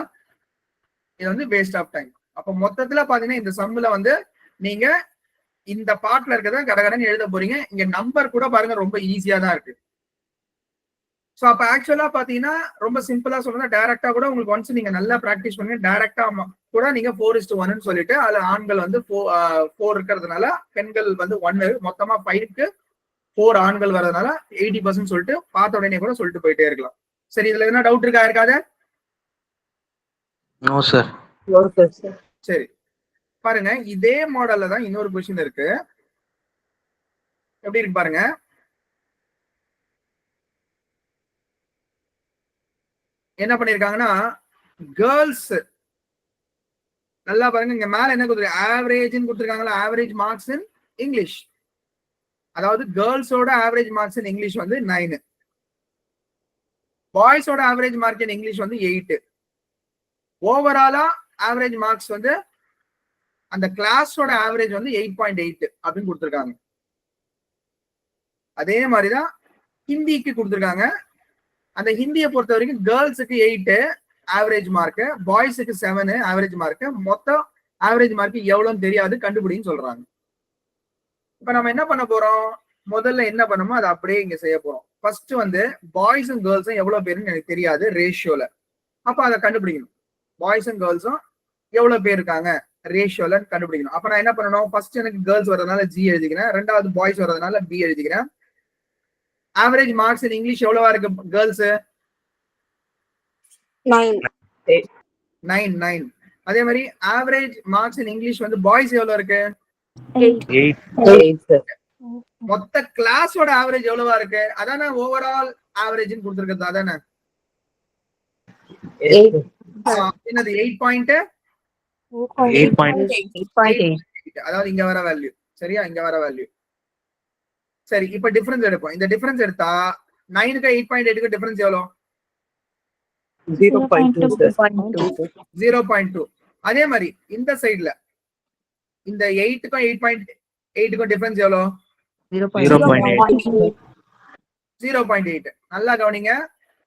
இது வந்து வேஸ்ட் ஆஃப் டைம். அப்ப மொத்தத்துல பாத்தீங்கன்னா இந்த சம்ல வந்து நீங்க இந்த பார்ட்ல இருக்கிறத கடகடன்னு எழுத போறீங்க. இங்க நம்பர் கூட பாருங்க ரொம்ப ஈஸியா தான் இருக்கு. சோ அப்ப ஆக்சுவலா பாத்தீங்கன்னா ரொம்ப சிம்பிளா சொல்லணும்னா டைரக்டா கூட உங்களுக்கு ஒன்ஸ் நீங்க நல்லா பிராக்டிஸ் பண்ணி டைரக்டா கூட நீங்க 4:1 சொல்லிட்டு அதுல ஆண்கள் வந்து 4 இருக்கிறதுனால பெண்கள் வந்து 1, மொத்தமா 5க்கு 4 ஆண்கள் வர்றதுனால 80% சொல்லிட்டு பார்த்த உடனே கூட சொல்லிட்டு போயிட்டே இருக்கலாம். சரி, இதுல என்ன டவுட் இருக்கா இருக்காது? No, sir. சரி, பாருங்க இதே மாடல்ல தான் இன்னொரு கொஸ்டின் இருக்கு. எப்படி இருக்கு பாருங்க. என்ன பண்ணிருக்காங்கன்னா கேர்ள்ஸ் நல்லா பாருங்க. இங்க மேல என்ன கொடுத்துருக்காங்க? ஆவரேஜ் கொடுத்துருக்காங்களா? Average marks in English. அதாவது கேர்ள்ஸோட ஆவரேஜ் மார்க்ஸ் இன் இங்கிலீஷ் வந்து 9, பாய்ஸோட ஆவரேஜ் மார்க் இன் இங்கிலீஷ் வந்து 8. ஓவராலா ஆவரேஜ் மார்க்ஸ் வந்து அந்த கிளாஸோட ஆவரேஜ் வந்து 8.8 அப்படின்னு கொடுத்துருக்காங்க. அதே மாதிரிதான் ஹிந்திக்கு கொடுத்துருக்காங்க. அந்த ஹிந்தியை பொறுத்த வரைக்கும் கேர்ள்ஸுக்கு 8 ஆவரேஜ் மார்க், பாய்ஸுக்கு 7 ஆவரேஜ் மார்க். மொத்தம் ஆவரேஜ் மார்க் எவ்வளவுன்னு தெரியாது, கண்டுபிடின்னு சொல்றாங்க. இப்ப நம்ம என்ன பண்ண போறோம்? முதல்ல என்ன பண்ணணுமோ அதை அப்படியே இங்க செய்ய போறோம். ஃபர்ஸ்ட் வந்து பாய்ஸும் கேர்ள்ஸும் எவ்வளவு பேருன்னு எனக்கு தெரியாது ரேஷியோல. அப்ப அதை கண்டுபிடிக்கணும். பாய்ஸும் கேர்ள்ஸும் எவ்வளவு பேர் இருக்காங்க ரேஷியோல கண்டுபிடிக்கணும். அப்ப நான் என்ன பண்ணணும்? ஃபர்ஸ்ட் எனக்கு கேர்ள்ஸ் வர்றதுனால G எழுதிக்கிறேன், ரெண்டாவது பாய்ஸ் வர்றதுனால B எழுதிக்கிறேன். ஆவரேஜ் மார்க்ஸ் இன் இங்கிலீஷ் எவ்வளவா இருக்கு கேர்ள்ஸ்? 9. அதே மாதிரி ஆவரேஜ் மார்க்ஸ் இன் இங்கிலீஷ் வந்து பாய்ஸ் எவ்வளவு இருக்கு? 8. மொத்த கிளாஸோட ஆவரேஜ் எவ்வளவா இருக்கு? அதானே ஓவரால் ஆவரேஜ் கொடுத்துருக்கிறது, அதானே? என்னது 8.8? அதாவது இங்க வர வேல்யூ, சரியா? இங்க வர வேல்யூ. சரி, இப்ப டிஃபரன்ஸ் எடுப்போம். இந்த டிஃபரன்ஸ் எடுத்தா 9க்கு 8.8க்கு டிஃபரன்ஸ் எவ்வளவு? 0.2. அதே மாதிரி இந்த சைடுல இந்த 8க்கும் 8.8க்கும் டிஃபரன்ஸ் எவ்வளவு? 0.8. நல்லா கவனிங்க.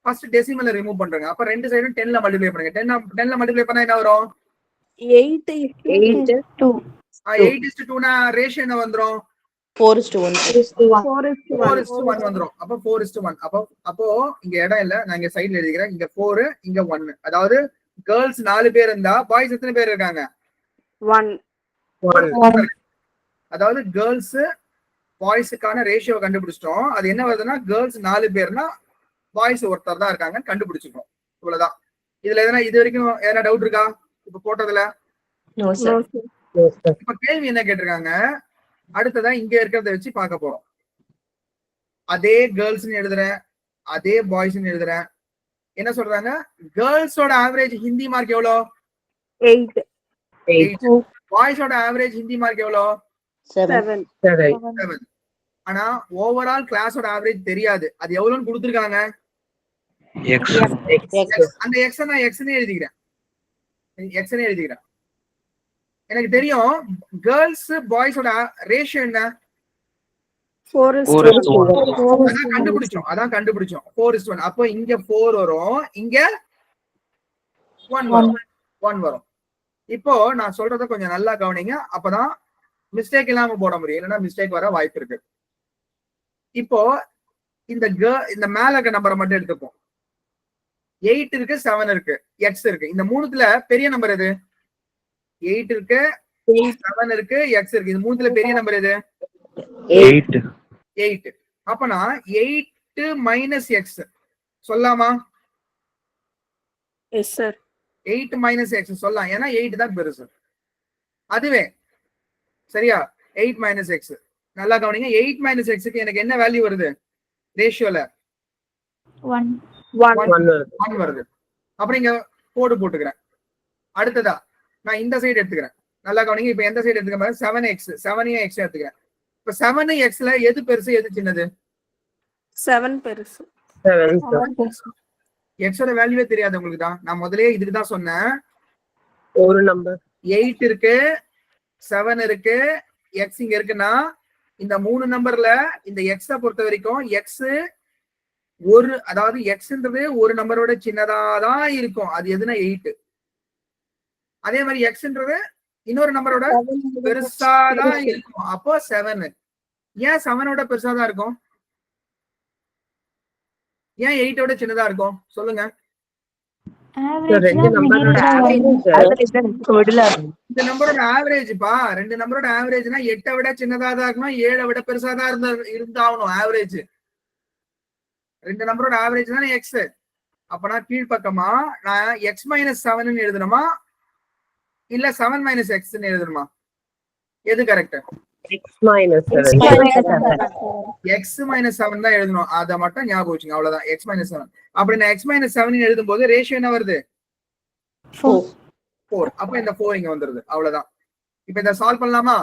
ஃபர்ஸ்ட் டெசிமலை ரிமூவ் பண்றேங்க. அப்ப ரெண்டு சைடும் 10ல மல்டிப்ளை பண்ணுங்க. 10ல மல்டிப்ளை பண்ணா என்ன வரும்? 8:2. 8:2 னா ரேஷியோ என்ன வந்துரும்? 4:1. 4:1 வந்துரும். அப்ப 4:1. அப்போ இங்க இடம் இல்ல, நான் இங்க சைடுல எழுதிக்கிறேன். இங்க 4, இங்க 1. அதாவது கேர்ள்ஸ் 4 பேர் இருந்தா பாய்ஸ் எத்தனை பேர் இருக்காங்க? 1. அதாவது கேர்ள்ஸ் பாய்ஸுக்கான ரேஷியோ கண்டுபிடிச்சிட்டோம். அது என்ன வருதுன்னா கேர்ள்ஸ் 4 பேர்னா பாய்ஸ் ஒருத்தர் தான் இருக்காங்கன்னு கண்டுபிடிச்சிட்டோம். இவ்வளவுதான். இதுல எதனா இது வரைக்கும் எதனா டவுட் இருக்கா இப்ப போட்டதுல? No, sir. இப்ப கேள்வி என்ன கேட்டிருக்காங்க, அடுத்ததா இங்க இருக்கிறத வச்சு பார்க்க போறோம். அதே கேர்ள்ஸ் எழுதுறேன், அதே பாய்ஸ் எழுதுறேன். என்ன சொல்றாங்க, கேர்ள்ஸோட ஆவரேஜ் ஹிந்தி மார்க் எவ்வளோ? 8. 8. பாய்ஸோட ஆவரேஜ் ஹிந்தி மார்க் எவ்வளோ? 7. 7. ஆனா ஓவரால் கிளாஸோட ஆவரேஜ் தெரியாது. அது எவ்வளவுன்னு கொடுத்துருக்காங்க. X. அந்த எக்ஸ் நான் எக்ஸ்னே எழுதிக்கிறேன். எக்ஸ்னே எழுதிக்கிறேன். எனக்கு தெரியும் கேர்ள்ஸ் பாய்ஸோட ரேஷியோ என்ன? 4:1. அதான் கண்டுபிடிச்சோம் 4:1. அப்போ இங்க 4 வரும், இங்க 1 வரும். இப்போ நான் சொல்றத கொஞ்சம் நல்லா கவனிங்க, அப்பதான் மிஸ்டேக் இல்லாம போட முடியும், இல்லைன்னா மிஸ்டேக் வர வாய்ப்பு இருக்கு. இப்போ இந்த மேல இருக்க நம்பரை மட்டும் எடுத்துப்போம். 8 இருக்கு, 7 இருக்கு, எக்ஸ் இருக்கு. இந்த மூணுத்துல பெரிய நம்பர் எது? 8 இருக்கு, 7 இருக்கு, எக்ஸ் இருக்கு. இது மூணுத்துல பெரிய நம்பர் எது? 8. அப்பனா 8 மைனஸ் எக்ஸ் சொல்லாமா? Yes, sir. 8 மைனஸ் எக்ஸ் சொல்லலாம், ஏன்னா 8 தான் பெருசு. அதுவே சரியா? 8 மைனஸ் எக்ஸ். நல்லா கவனிங்க, 8 மைனஸ் எக்ஸுக்கு எனக்கு என்ன வேல்யூ வருது ரேஷியோல? 1 வருது. அப்புறம் இங்க கோடு போட்டுக்கிறேன். அடுத்ததா நான் இந்த சைடு எடுத்துக்கிறேன். நல்லா கவனிங்க, இப்ப எந்த சைடு எடுத்துக்கிறேன்? 7x, 7 எக்ஸ் எடுத்துக்கிறேன். இப்ப 7xல எது பெருசு எது சின்னது? 7 பெருசு. எக்ஸோட வேல்யூவே தெரியாது உங்களுக்கு தான். நான் முதலே இதுக்கு தான் சொன்னேன். ஒரு நம்பர் 8 இருக்கு, 7 இருக்கு, எக்ஸ் இங்க இருக்குன்னா இந்த 3 நம்பர்ல இந்த எக்ஸ பொறுத்த வரைக்கும் எக்ஸ் அதாவது எக்ஸ்ன்றது ஒரு நம்பரோட சின்னதா தான் இருக்கும். அது எதுனா 8. அதே மாதிரி எக்ஸ்ன்றது இன்னொரு நம்பரோட பெருசாதான் இருக்கும். அப்போ 7. ஏன் 7ஓட பெருசாதான் இருக்கும்? ஏன் 8ஓட சின்னதா இருக்கும் சொல்லுங்க. ரெண்டு நம்பரோட ஆவரேஜ் இந்த நம்பரோட ஆவரேஜ்ப்பா, 2 நம்பரோட ஆவரேஜ்னா 8 விட சின்னதா தான் இருக்கணும், 7 விட பெருசாதான் இருந்தாகணும் ஆவரேஜ். 2 நம்பரோட ஆவரேஜ் தான் எக்ஸ். அப்பனா கீழ்பக்கமா நான் எக்ஸ் மைனஸ் 7 எழுதணுமா இல்ல 7 மைனஸ் எக்ஸ் எழுதணுமா? எது கரெக்ட்? எக்ஸ் மைனஸ் 7 தான் எழுதணும். அதை மட்டும் ஞாபகம் வச்சுங்க, அவ்வளவுதான். X minus 7. அப்படி நான் எக்ஸ் மைனஸ் 7 எழுதும் போது ரேஷியோ என்ன வருது? 4. அப்ப இந்த 4 இங்க வந்துருது, அவ்வளவுதான். இப்ப இதை சால்வ் பண்ணலாமா?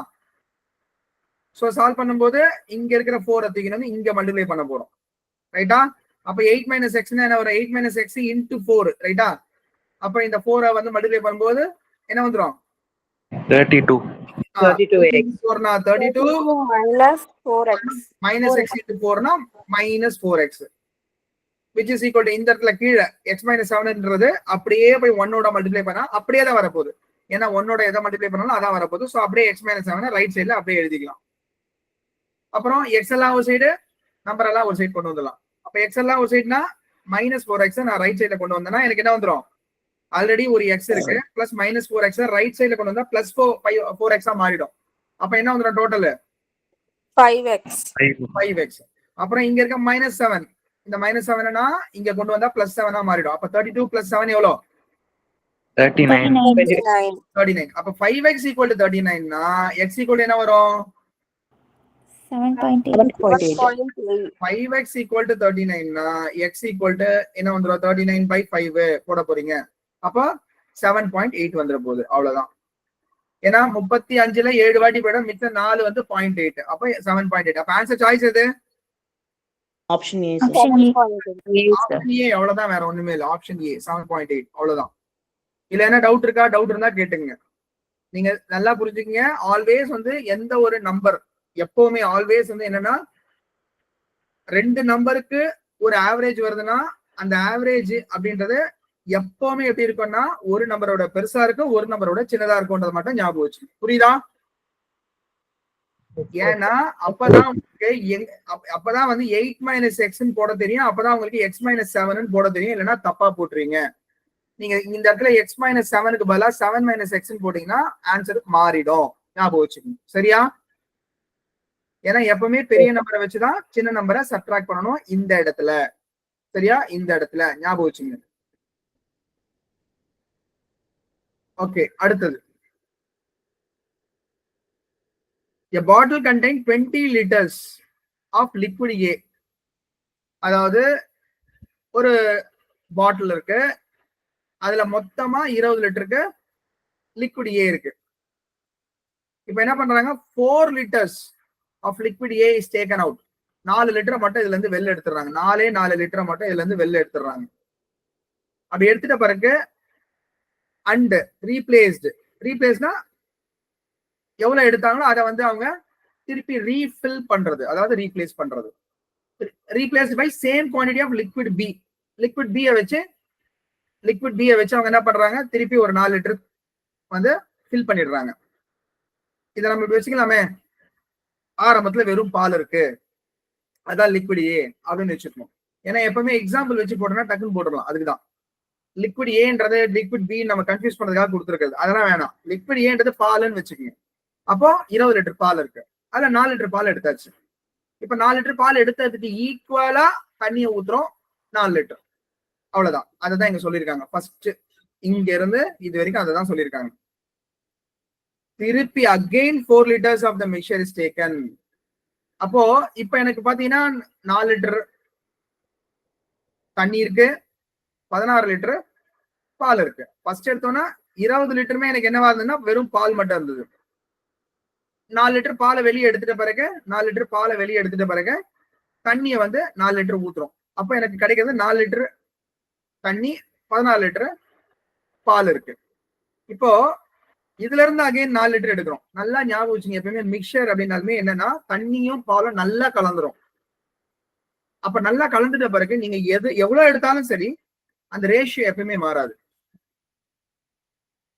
சோ சால்வ் பண்ணும்போது இங்க இருக்கிற 4 தூக்கி இங்க மல்டிப்ளை பண்ண போறோம், ரைட்டா? அப்ப 8 மைனஸ் எக்ஸ்னா என்ன வரும்? 8 மைனஸ் எக்ஸ் இன்டு 4, ரைட்டா? அப்ப இந்த 4 வந்து மல்டிப்ளை பண்ணும்போது என்ன வந்துரும்? 32. 32x 32 minus 4x. minus x into 4 னா minus 4x, which is equal to இந்த இடத்துல கீழே x minus 7ன்றது அப்படியே போய் 1 ஓட மல்டிப்ளை பண்ணா அப்படியே தான் வரப்போகுது. ஏன்னா 1 ஓட எதை மல்டிப்ளை பண்ணாலும் அதான் வரப்போகுது. ஸோ அப்படியே x minus 7 ரைட் சைட்ல அப்படியே எழுதிக்கலாம். அப்புறம் x எல்லாம் ஒரு சைடு, நம்பர் எல்லாம் ஒரு சைடு கொண்டு வந்துடலாம். அப்ப x எல்லாம் ஒரு சைடுனா minus 4x நான் ரைட் சைட்ல கொண்டு வந்தேன்னா எனக்கு என்ன வந்துடும்? ஆல்ரெடி ஒரு எக்ஸ் இருக்கு, பிளஸ் மைனஸ் 4x ரைட் சைட்ல கொண்டு வந்தா பிளஸ் 4x மாறிடும். அப்ப என்ன வந்துடும் டோட்டல்? 5x. அப்புறம் இங்க இருக்க minus 7, இந்த minus 7னா இங்க கொண்டு வந்தா பிளஸ் 7 மாறிடும். அப்ப 32 பிளஸ் 7 எவ்வளோ? 39. அப்ப 5x equal to 39 னா x equal to என்ன வரும்? 7.8. 5x equal to 39 னா x equal to என்ன வந்துரும்? 39/5 போட போறீங்க. அப்ப 7.8 வந்துட போகுது, அவ்வளவுதான். ஏன்னா 35ல 7 வாட்டி போயிடும், மிச்ச 4 வந்து 0.8. அப்ப 7.8. அப்ப ஆன்சர் சாய்ஸ் எது? Option A, sir. Option A, அவ்வளவுதான், வேற ஒண்ணுமே இல்ல. ஆப்ஷன் ஏ 7.8, அவ்வளவுதான். இல்ல என்ன டவுட் இருக்கா? டவுட் இருந்தா கேட்டுங்க. நீங்க நல்லா புரிஞ்சுக்கங்க. ஆல்வேஸ் வந்து எந்த ஒரு நம்பர் எப்பவுமே ஆல்வேஸ் வந்து என்னன்னா 2 நம்பருக்கு ஒரு ஆவரேஜ் வருதுன்னா அந்த ஆவரேஜ் அப்படின்றது எப்பவுமே எப்படி இருக்கும்னா ஒரு நம்பரோட பெருசா இருக்கும், ஒரு நம்பரோட சின்னதா இருக்கும்ன்றது மட்டும் ஞாபகம் வச்சு. புரியுதா? ஏன்னா அப்பதான் வந்து 8 மைனஸ் எக்ஸ் போட தெரியும், அப்பதான் உங்களுக்கு x மைனஸ் 7 போட தெரியும். இல்லைன்னா தப்பா போட்டுறீங்க. நீங்க இந்த இடத்துல x மைனஸ் 7க்கு பதிலா 7 மைனஸ் எக்ஸ் போட்டீங்கன்னா ஆன்சர் மாறிடும். ஞாபகம் வச்சுக்கணும். சரியா? ஏன்னா எப்பவுமே பெரிய நம்பரை வச்சுதான் சின்ன நம்பரை சப்ட்ராக்ட் பண்ணணும் இந்த இடத்துல. சரியா? இந்த இடத்துல ஞாபகம் வச்சுங்க. ஓகே, அடுத்தது. A bottle contain 20 liters of liquid A. அதாவது ஒரு பாட்டில் இருக்கு, அதுல மொத்தமா 20 லிட்டருக்கு லிக்விட் ஏ இருக்கு. இப்ப என்ன பண்றாங்க, 4 liters of liquid A is taken out. 4 லிட்டரை மட்டும் இதுல இருந்து வெளில எடுத்துறாங்க. 4 லிட்டரை மட்டும் இதுல இருந்து வெளில எடுத்துறாங்க. அப்படி எடுத்துட்ட பிறகு அண்ட் ரீப்ளேஸ்னா எவ்வளவு எடுத்தாங்களோ அதை வந்து அவங்க திருப்பி ரீஃபில் பண்றது, அதாவது ரீப்ளேஸ் பண்றது. Replace by same quantity of liquid B. Liquid பியை வச்சு அவங்க என்ன பண்றாங்க, திருப்பி ஒரு 4 லிட்டர் வந்து ஃபில் பண்ணிடுறாங்க. இதை நம்ம இப்படி வச்சுக்கலாமே, ஆரம்பத்துல வெறும் பால் இருக்கு, அதான் லிக்விட் ஏ அப்படின்னு வச்சுக்கணும். ஏன்னா எப்பவுமே எக்ஸாம்பிள் வச்சு போட்டோம்னா டக்குன்னு போட்டுடலாம். அதுக்குதான் லிக்விட் ஏன்றது லிக்விட் பி நம்ம கன்ஃபியூஸ் பண்றதுக்காக கொடுத்துருக்காது. அதெல்லாம் வேணாம். லிக்விட் ஏன்றது பால்னு வச்சுக்கோங்க. அப்போ 20 லிட்டர் பால் இருக்கு, அதுல 4 லிட்டர் பால் எடுத்தாச்சு. இப்ப 4 லிட்டர் பால் எடுத்ததுக்கு ஈக்குவலா தண்ணியை ஊத்துறோம் 4 லிட்டர். அவ்வளவுதான். அததான் இங்க சொல்லியிருக்காங்க. ஃபர்ஸ்ட் இங்க இருந்து இது வரைக்கும் அதை தான் சொல்லியிருக்காங்க. திருப்பி again 4 liters of the mixture is taken. அப்போ இப்ப எனக்கு பாத்தீங்கன்னா 4 லிட்டர் தண்ணி இருக்கு, 16 லிட்டர் பால் இருக்கு. ஃபர்ஸ்ட் எடுத்தோம்னா 20 லிட்டருமே எனக்கு என்னவா இருந்ததுன்னா வெறும் பால் மட்டும் இருந்தது. 4 லிட்டர் பாலை வெளியே எடுத்துட்ட பிறகு தண்ணியை வந்து 4 லிட்டர் ஊத்துறோம். அப்ப எனக்கு கிடைக்கிறது 4 லிட்டர் தண்ணி, 14 லிட்டர் பால் இருக்கு. இப்போ இதுல இருந்து அகைன் 4 லிட்டர் எடுக்கிறோம். நல்லா ஞாபகம் வச்சுங்க, எப்பவுமே மிக்சர் அப்படின்னாலுமே என்னன்னா தண்ணியும் பாலும் நல்லா கலந்துரும். அப்ப நல்லா கலந்துட்ட பிறகு நீங்க எவ்வளவு எடுத்தாலும் சரி அந்த ரேஷியோ எப்பவுமே மாறாது.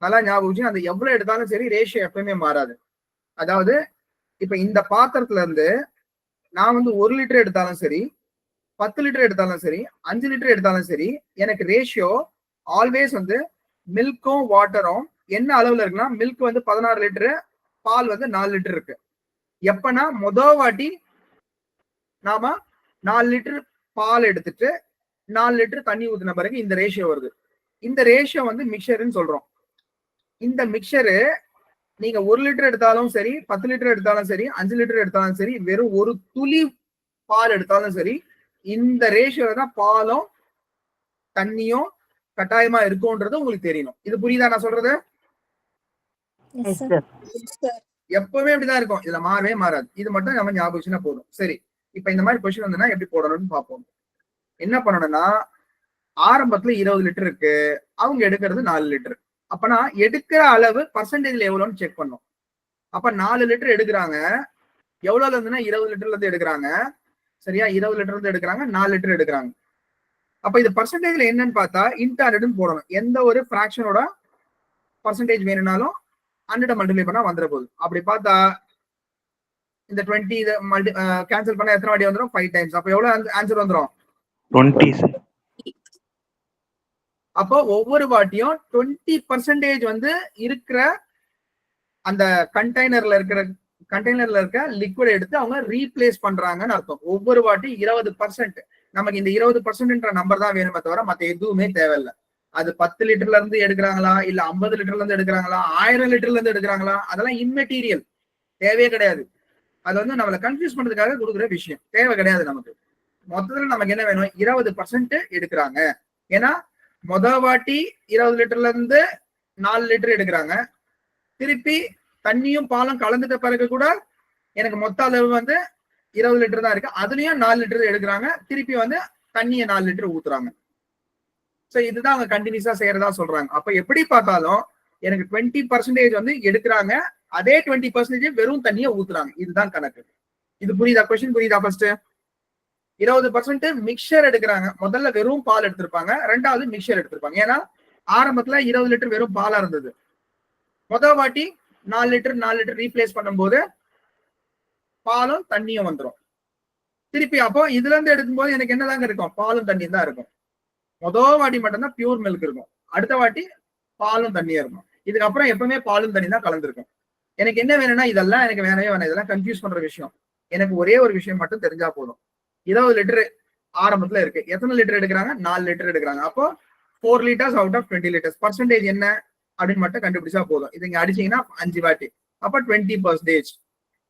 நல்லா ஞாபகம் வச்சு, அந்த எவ்வளவு எடுத்தாலும் சரி ரேஷியோ எப்பவுமே மாறாது. அதாவது இப்ப இந்த பாத்திரத்துல இருந்து நான் வந்து 1 லிட்டர் எடுத்தாலும் சரி, 10 லிட்டர் எடுத்தாலும் சரி, 5 லிட்டர் எடுத்தாலும் சரி, எனக்கு ரேஷியோ ஆல்வேஸ் வந்து மில்க்கும் வாட்டரும் என்ன அளவுல இருக்குன்னா, மில்க் வந்து 16 லிட்டரு, பால் வந்து 4 லிட்டர் இருக்கு. எப்பனா முதல் வாட்டி நாம 4 லிட்டர் பால் எடுத்துட்டு 4 லிட்டர் தண்ணி ஊத்தின பிறகு இந்த ரேஷியோ வருது. இந்த ரேஷியோ வந்து மிக்சர்ன்னு சொல்றோம். இந்த மிக்சரு நீங்க 1 லிட்டர் எடுத்தாலும் சரி, 10 லிட்டர் எடுத்தாலும் சரி, 5 லிட்டர் எடுத்தாலும் சரி, வெறும் ஒரு துளி பால் எடுத்தாலும் சரி, இந்த ரேஷியோல தான் பாலும் தண்ணியும் கட்டாயமா இருக்கும்ன்றது உங்களுக்கு தெரியணும். இது புரியுதா நான் சொல்றது? எப்பவுமே இப்படிதான் இருக்கும், இதுல மாறவே மாறாது. இது மட்டும் நம்ம ஞாபகம் வச்சுன்னா போதும். சரி, இப்ப இந்த மாதிரி கொஸ்டின் வந்துன்னா எப்படி போடணும்னு பார்ப்போம். என்ன பண்ணணும்னா, ஆரம்பத்துல 20 லிட்டர் இருக்கு, அவங்க எடுக்கிறது 4 லிட்டர். அப்பனா எடுக்கிற அளவு பர்சன்டேஜ்ல எவ்வளவுன்னு செக் பண்ணும். அப்ப 4 லிட்டர் எடுக்கிறாங்க, எவ்வளவுல இருந்துன்னா 20 லிட்டர்ல இருந்து எடுக்கிறாங்க. சரியா? 20 லிட்டர் இருந்து எடுக்கிறாங்க, 4 லிட்டர் எடுக்கிறாங்க. அப்ப இது பர்சன்டேஜ்ல என்னன்னு பார்த்தா இன்ட் 100 போடணும். எந்த ஒரு பிராக்ஷனோட பர்சன்டேஜ் வேணும்னாலும் 100 மல்டிப்ளை பண்ணா வந்துட போகுது. அப்படி பார்த்தா இந்த 20 இதை கேன்சல் பண்ணா எத்தனை வாட்டி வந்துடும்? 5 டைம்ஸ். அப்ப எவ்வளவு ஆன்சர் வந்துடும்? 20. அப்போ ஒவ்வொரு வாட்டியும் 20% வந்து இருக்கிற அந்த கண்டெய்னர்ல இருக்க லிக்விட் எடுத்து அவங்க ரீப்ளேஸ் பண்றாங்கன்னு அர்த்தம். ஒவ்வொரு வாட்டி 20%. நமக்கு இந்த 20%ன்ற நம்பர் தான் வேணுமே தவிர மத்த எதுவுமே தேவையில்லை. அது 10 லிட்டர்ல இருந்து எடுக்கிறாங்களா, இல்ல 50 லிட்டர்ல இருந்து எடுக்கிறாங்களா, 1000 லிட்டர்ல இருந்து எடுக்கிறாங்களா, அதெல்லாம் இம்மெட்டீரியல், தேவையே கிடையாது. அது வந்து நம்மளை கன்ஃபியூஸ் பண்றதுக்காக கொடுக்குற விஷயம், தேவை கிடையாது நமக்கு. மொத்தத்துல நமக்கு என்ன வேணும்? 20% எடுக்கிறாங்க. ஏன்னா முதல் வாட்டி 20 லிட்டர்ல இருந்து 4 லிட்டர் எடுக்கிறாங்க. திருப்பி தண்ணியும் பாலும் கலந்துட்ட பிறகு கூட எனக்கு மொத்த அளவு வந்து 20 லிட்டர் தான் இருக்கு, அதுலயும் 4 லிட்டர் எடுக்கிறாங்க. திருப்பி வந்து தண்ணியை 4 லிட்டர் ஊத்துறாங்க. சோ இதுதான் அவங்க கண்டினியூஸா செய்யறதா சொல்றாங்க. அப்ப எப்படி பார்த்தாலும் எனக்கு 20% வந்து எடுக்கிறாங்க, அதே 20% வெறும் தண்ணியை ஊத்துறாங்க. இதுதான் கணக்கு. இது புரியுதா? கொஸ்டின் புரியுதா? ஃபர்ஸ்ட் 20% மிக்சர் எடுக்கிறாங்க. முதல்ல வெறும் பால் எடுத்திருப்பாங்க, ரெண்டாவது மிக்சர் எடுத்திருப்பாங்க. ஏன்னா ஆரம்பத்துல 20 லிட்டர் வெறும் பாலா இருந்தது. முதல் வாட்டி 4 லிட்டர் ரீப்ளேஸ் பண்ணும்போது பாலும் தண்ணியும் வந்துடும். திருப்பி அப்போ இதுல இருந்து எடுக்கும்போது எனக்கு என்னதாங்க இருக்கும்? பாலும் தண்ணியும் தான் இருக்கும். முதல் வாட்டி மட்டும்தான் பியூர் மில்க் இருக்கும். அடுத்த வாட்டி பாலும் தண்ணியா இருக்கும். இதுக்கப்புறம் எப்பவுமே பாலும் தண்ணி தான் கலந்துருக்கும். எனக்கு என்ன வேணும்னா இதெல்லாம் எனக்கு வேணவே வேணாம், இதெல்லாம் கன்ஃபியூஸ் பண்ற விஷயம். எனக்கு ஒரே ஒரு விஷயம் மட்டும் தெரிஞ்சா போதும். 20 லிட்டர் ஆரம்பத்துல இருக்கு, எத்தனை லிட்டர் எடுக்கிறாங்க? 4 லிட்டர் எடுக்கிறாங்க. அப்போ 4 liters out of 20 liters percentage என்ன அப்படின்னு மட்டும் கண்டுபிடிச்சா போதும். இது இங்க அடிச்சீங்கன்னா 5 வாட்டி, அப்ப 20%.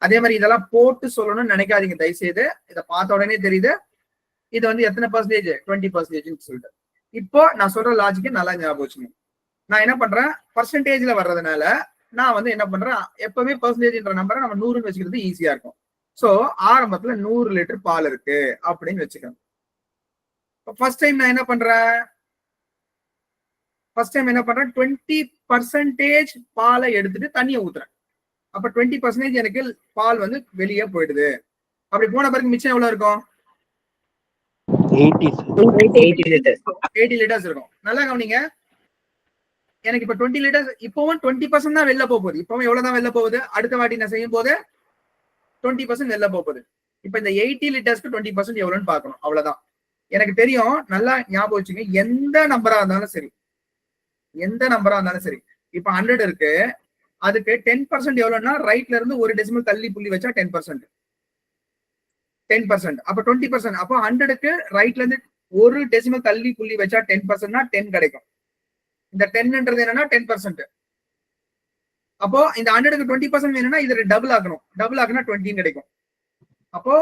அதே மாதிரி இதெல்லாம் போட்டு சொல்லணும்னு நினைக்காதீங்க தயவு செய்து. இதை பார்த்த உடனே தெரியுது இது வந்து எத்தனை பர்சன்டேஜ், 20% சொல்லிட்டு. இப்போ நான் சொல்ற லாஜிக்கு நல்லா ஞாபகம் வச்சுங்க. நான் என்ன பண்றேன், பர்சன்டேஜ்ல வர்றதுனால நான் வந்து என்ன பண்றேன், எப்பவுமே பர்சன்டேஜ்ன்ற நம்பரை நம்ம 100ன்னு வச்சுக்கிறது ஈஸியா இருக்கும். சோ ஆரம்பத்துல 100 லிட்டர் பால் இருக்கு அப்படின்னு வச்சுக்கிறேன். ஃபர்ஸ்ட் டைம் நான் என்ன பண்றேன், 20% பாலை எடுத்துட்டு தண்ணியை ஊத்துறேன். அப்ப 20% எனக்கு பால் வந்து வெளியே போயிடுது. அப்படி போன பிறகு மிச்சம் எவ்வளவு இருக்கும்? 80 liters. 80 லிட்டர்ஸ் இருக்கும். நல்லா கவனிங்க, எனக்கு இப்ப 20 லிட்டர்ஸ், இப்பவும் 20% தான் வெளில போகுது. இப்பவும் எவ்வளவுதான் வெளில போகுது, அடுத்த வாட்டி நான் செய்யும் போது 20% வெளில போகுது. இப்ப இந்த 80 லிட்டர்ஸ்க்கு 20% எவ்வளவுன்னு பார்க்கணும், அவ்வளவுதான். எனக்கு தெரியும், நல்லா ஞாபகம் வச்சுங்க. எந்த நம்பரா இருந்தாலும் சரி, இப்ப 100 இருக்கு, அதுக்கு 10% எவ்வளவுன்னா ரைட்ல இருந்து ஒரு டெசிமல் தள்ளி புள்ளி வச்சா 10%. அப்ப 20%. அப்போ 100க்கு ரைட்ல இருந்து ஒரு டெசிமல் தள்ளி புள்ளி வச்சா 10%னா 10 கிடைக்கும். இந்த 10ன்றது என்னன்னா 10%. அப்போ இந்த 100க்கு 20% வேணும்னா இது டபுள் ஆகணும், டபுள் ஆகுனா 20 கிடைக்கும். அப்போ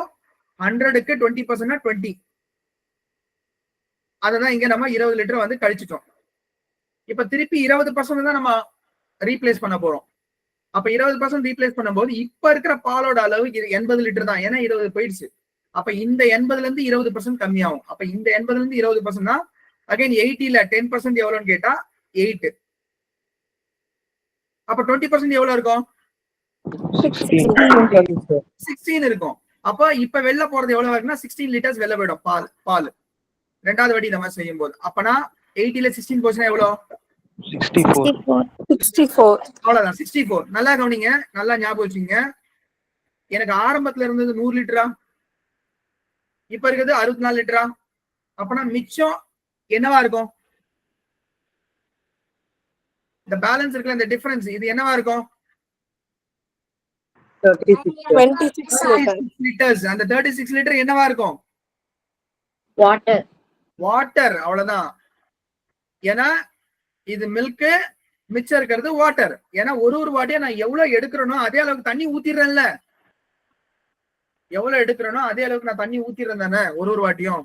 100க்கு 20%னா 20. அததான் இங்க நம்ம 20 லிட்டர் வந்து கழிச்சிட்டோம். இப்ப திருப்பி 20% தான் நம்ம ரீப்ளேஸ் பண்ண போறோம். அப்ப 20% ரீப்ளேஸ் பண்ணும்போது இப்ப இருக்கிற பாலோட அளவு 80 லிட்டர் தான், ஏன்னா 20 போயிடுச்சு. அப்ப இந்த 80ல இருந்து 20% கம்மியாகும். அப்ப இந்த 80ல இருந்து 20% தான் அகைன் 80ல 10% எவ்வளவுன்னு கேட்டா 8. அப்ப 20% எவ்வளவு இருக்கும்? 16 இருக்கும். அப்ப இப்ப வெளில போறது எவ்வளவு இருக்குன்னா 16 லிட்டர்ஸ் வெளில போயிடும் பால் ரெண்டாவது வாட்டி நம்ம செய்யும் போது. அப்பனா 80ல 16 போச்சுன்னா எவ்வளவு? 64. அவ்வளவுதான், 64. நல்லா கவனிங்க, நல்லா ஞாபகம் வச்சுங்க. எனக்கு ஆரம்பத்துல இருந்தது 100 லிட்டரா, இப்ப இருக்கிறது 64 லிட்டரா. அப்பனா மிச்சம் என்னவா இருக்கும்? இந்த பேலன்ஸ் இருக்குல்ல, இந்த டிஃபரன்ஸ், இது என்னவா இருக்கும்? 26 லிட்டர்ஸ். அந்த 36 லிட்டர் என்னவா இருக்கும்? வாட்டர். அவ்வளவுதான். ஏன்னா இது மில்க், மிச்சம் இருக்கிறது வாட்டர். ஏன்னா ஒரு வாட்டியா நான் எவ்வளவு எடுக்கிறேனோ அதே அளவுக்கு தண்ணி ஊத்திடுறேன்ல, எவ்வளவு எடுக்கிறேனோ அதே அளவுக்கு நான் தண்ணி ஊத்திடுறேன் தானே ஒரு வாட்டியும்.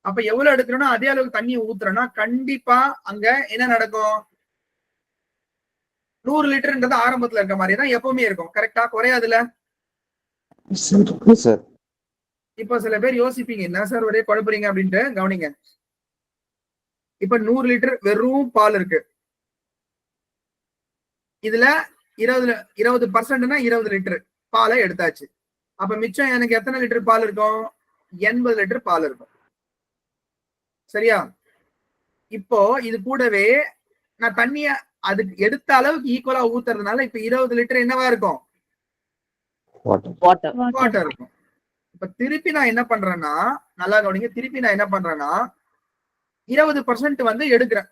அப்ப எவ்வளவு எடுக்கிறேனோ அதே அளவுக்கு தண்ணி ஊத்துறேன்னா கண்டிப்பா அங்க என்ன நடக்கும்? 100 லிட்டர்ன்றது ஆரம்பத்துல இருக்க மாதிரி தான் எப்பவுமே இருக்கும். கரெக்டா? குறையாதுல. இப்ப சில பேர் யோசிப்பீங்க, என்ன சார் ஒரே குழப்பறீங்க அப்படின்ட்டு. கவனிங்க, இப்ப 100 லிட்டர் வெறும் பால் இருக்கு. இதுல 20%னா 20 லிட்டர் பாலை எடுத்தாச்சு. அப்ப மிச்சம் எனக்கு எத்தனை லிட்டர் பால் இருக்கும்? 80 லிட்டர் பால் இருக்கும். சரியா? இப்போ இது கூடவே நான் தண்ணிய அதுக்கு எடுத்த அளவுக்கு ஈக்குவலா ஊத்துறதுனால இப்ப 20 லிட்டர் என்னவா இருக்கும்? வாட்டர் இருக்கும். இப்ப திருப்பி நான் என்ன பண்றேன்னா, நல்லா கவனிங்க, திருப்பி நான் என்ன பண்றேன்னா 20% வந்து எடுக்கிறேன்.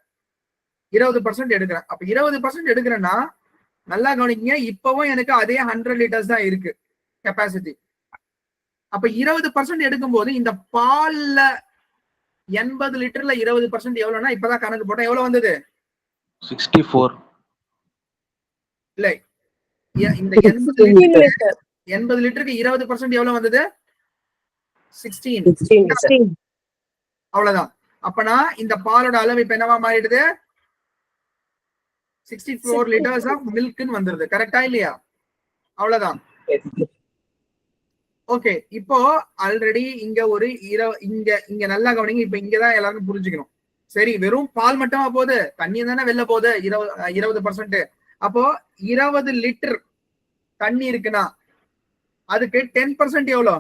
20% எடுக்கிறேன். அப்ப 20% எடுக்கிறேன்னா நல்லா கவனிங்க, இப்பவும் எனக்கு அதே 100 லிட்டர்ஸ் தான் இருக்கு கெப்பாசிட்டி. அப்ப 20% எடுக்கும் போது இந்த பால்ல 80 லிட்டர்ல 20% எவ்வளவுன்னா, இப்பதான் கணக்கு போட்டா எவ்வளவு வந்தது? 64. இல்ல, இந்த 80 லிட்டருக்கு 20% எவ்வளவு வந்தது? 16. அவ்வளவுதான். அப்பனா இந்த பாலோட அளவு இப்ப என்னவா மாறிடுது? 64 லிட்டர்ஸ் ஆஃப் மில்க்னு வந்துருது. கரெக்டா இல்லையா? அவ்வளவுதான். ஓகே, இப்போ ஆல்ரெடி இங்க ஒரு இங்க நல்லா கவனிங்க. இப்ப இங்கதான் எல்லாரும் புரிஞ்சுக்கணும். சரி, வெறும் பால் மட்டுமா போகுது? தண்ணி தானே வெளில போகுது 20%. அப்போ 20 லிட்டர் தண்ணி இருக்குன்னா அதுக்கு 10% எவ்வளோ?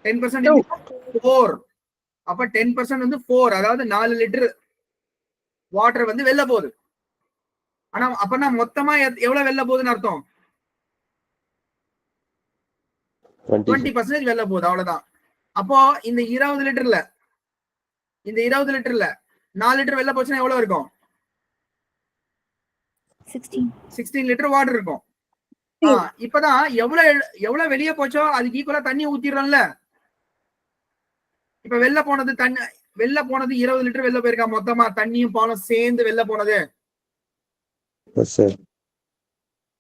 10% 4. அப்ப 10% வந்து 4, அதாவது 4 லிட்டர் வாட்டர் வந்து வெளில போகுது. ஆனா அப்பனா மொத்தமா எவ்வளவு வெளில போகுதுன்னு அர்த்தம்? 20% வெளில போகுது. அவ்வளவுதான். அப்போ இந்த 20 லிட்டர்ல இந்த 20 லிட்டர்ல 4 லிட்டர் வெளில போச்சுன்னா எவ்வளவு இருக்கும்? 16 லிட்டர் வாட்டர் இருக்கும். இப்பதான் எவ்வளவு வெளியே போச்சோ அதுக்கு ஈக்குவலா தண்ணி ஊத்திடுறோம்ல. இப்ப வெளில போனது 20 லிட்டர் வெளில போயிருக்கா மொத்தமா, தண்ணியும் பாலும் சேர்ந்து வெளில போனது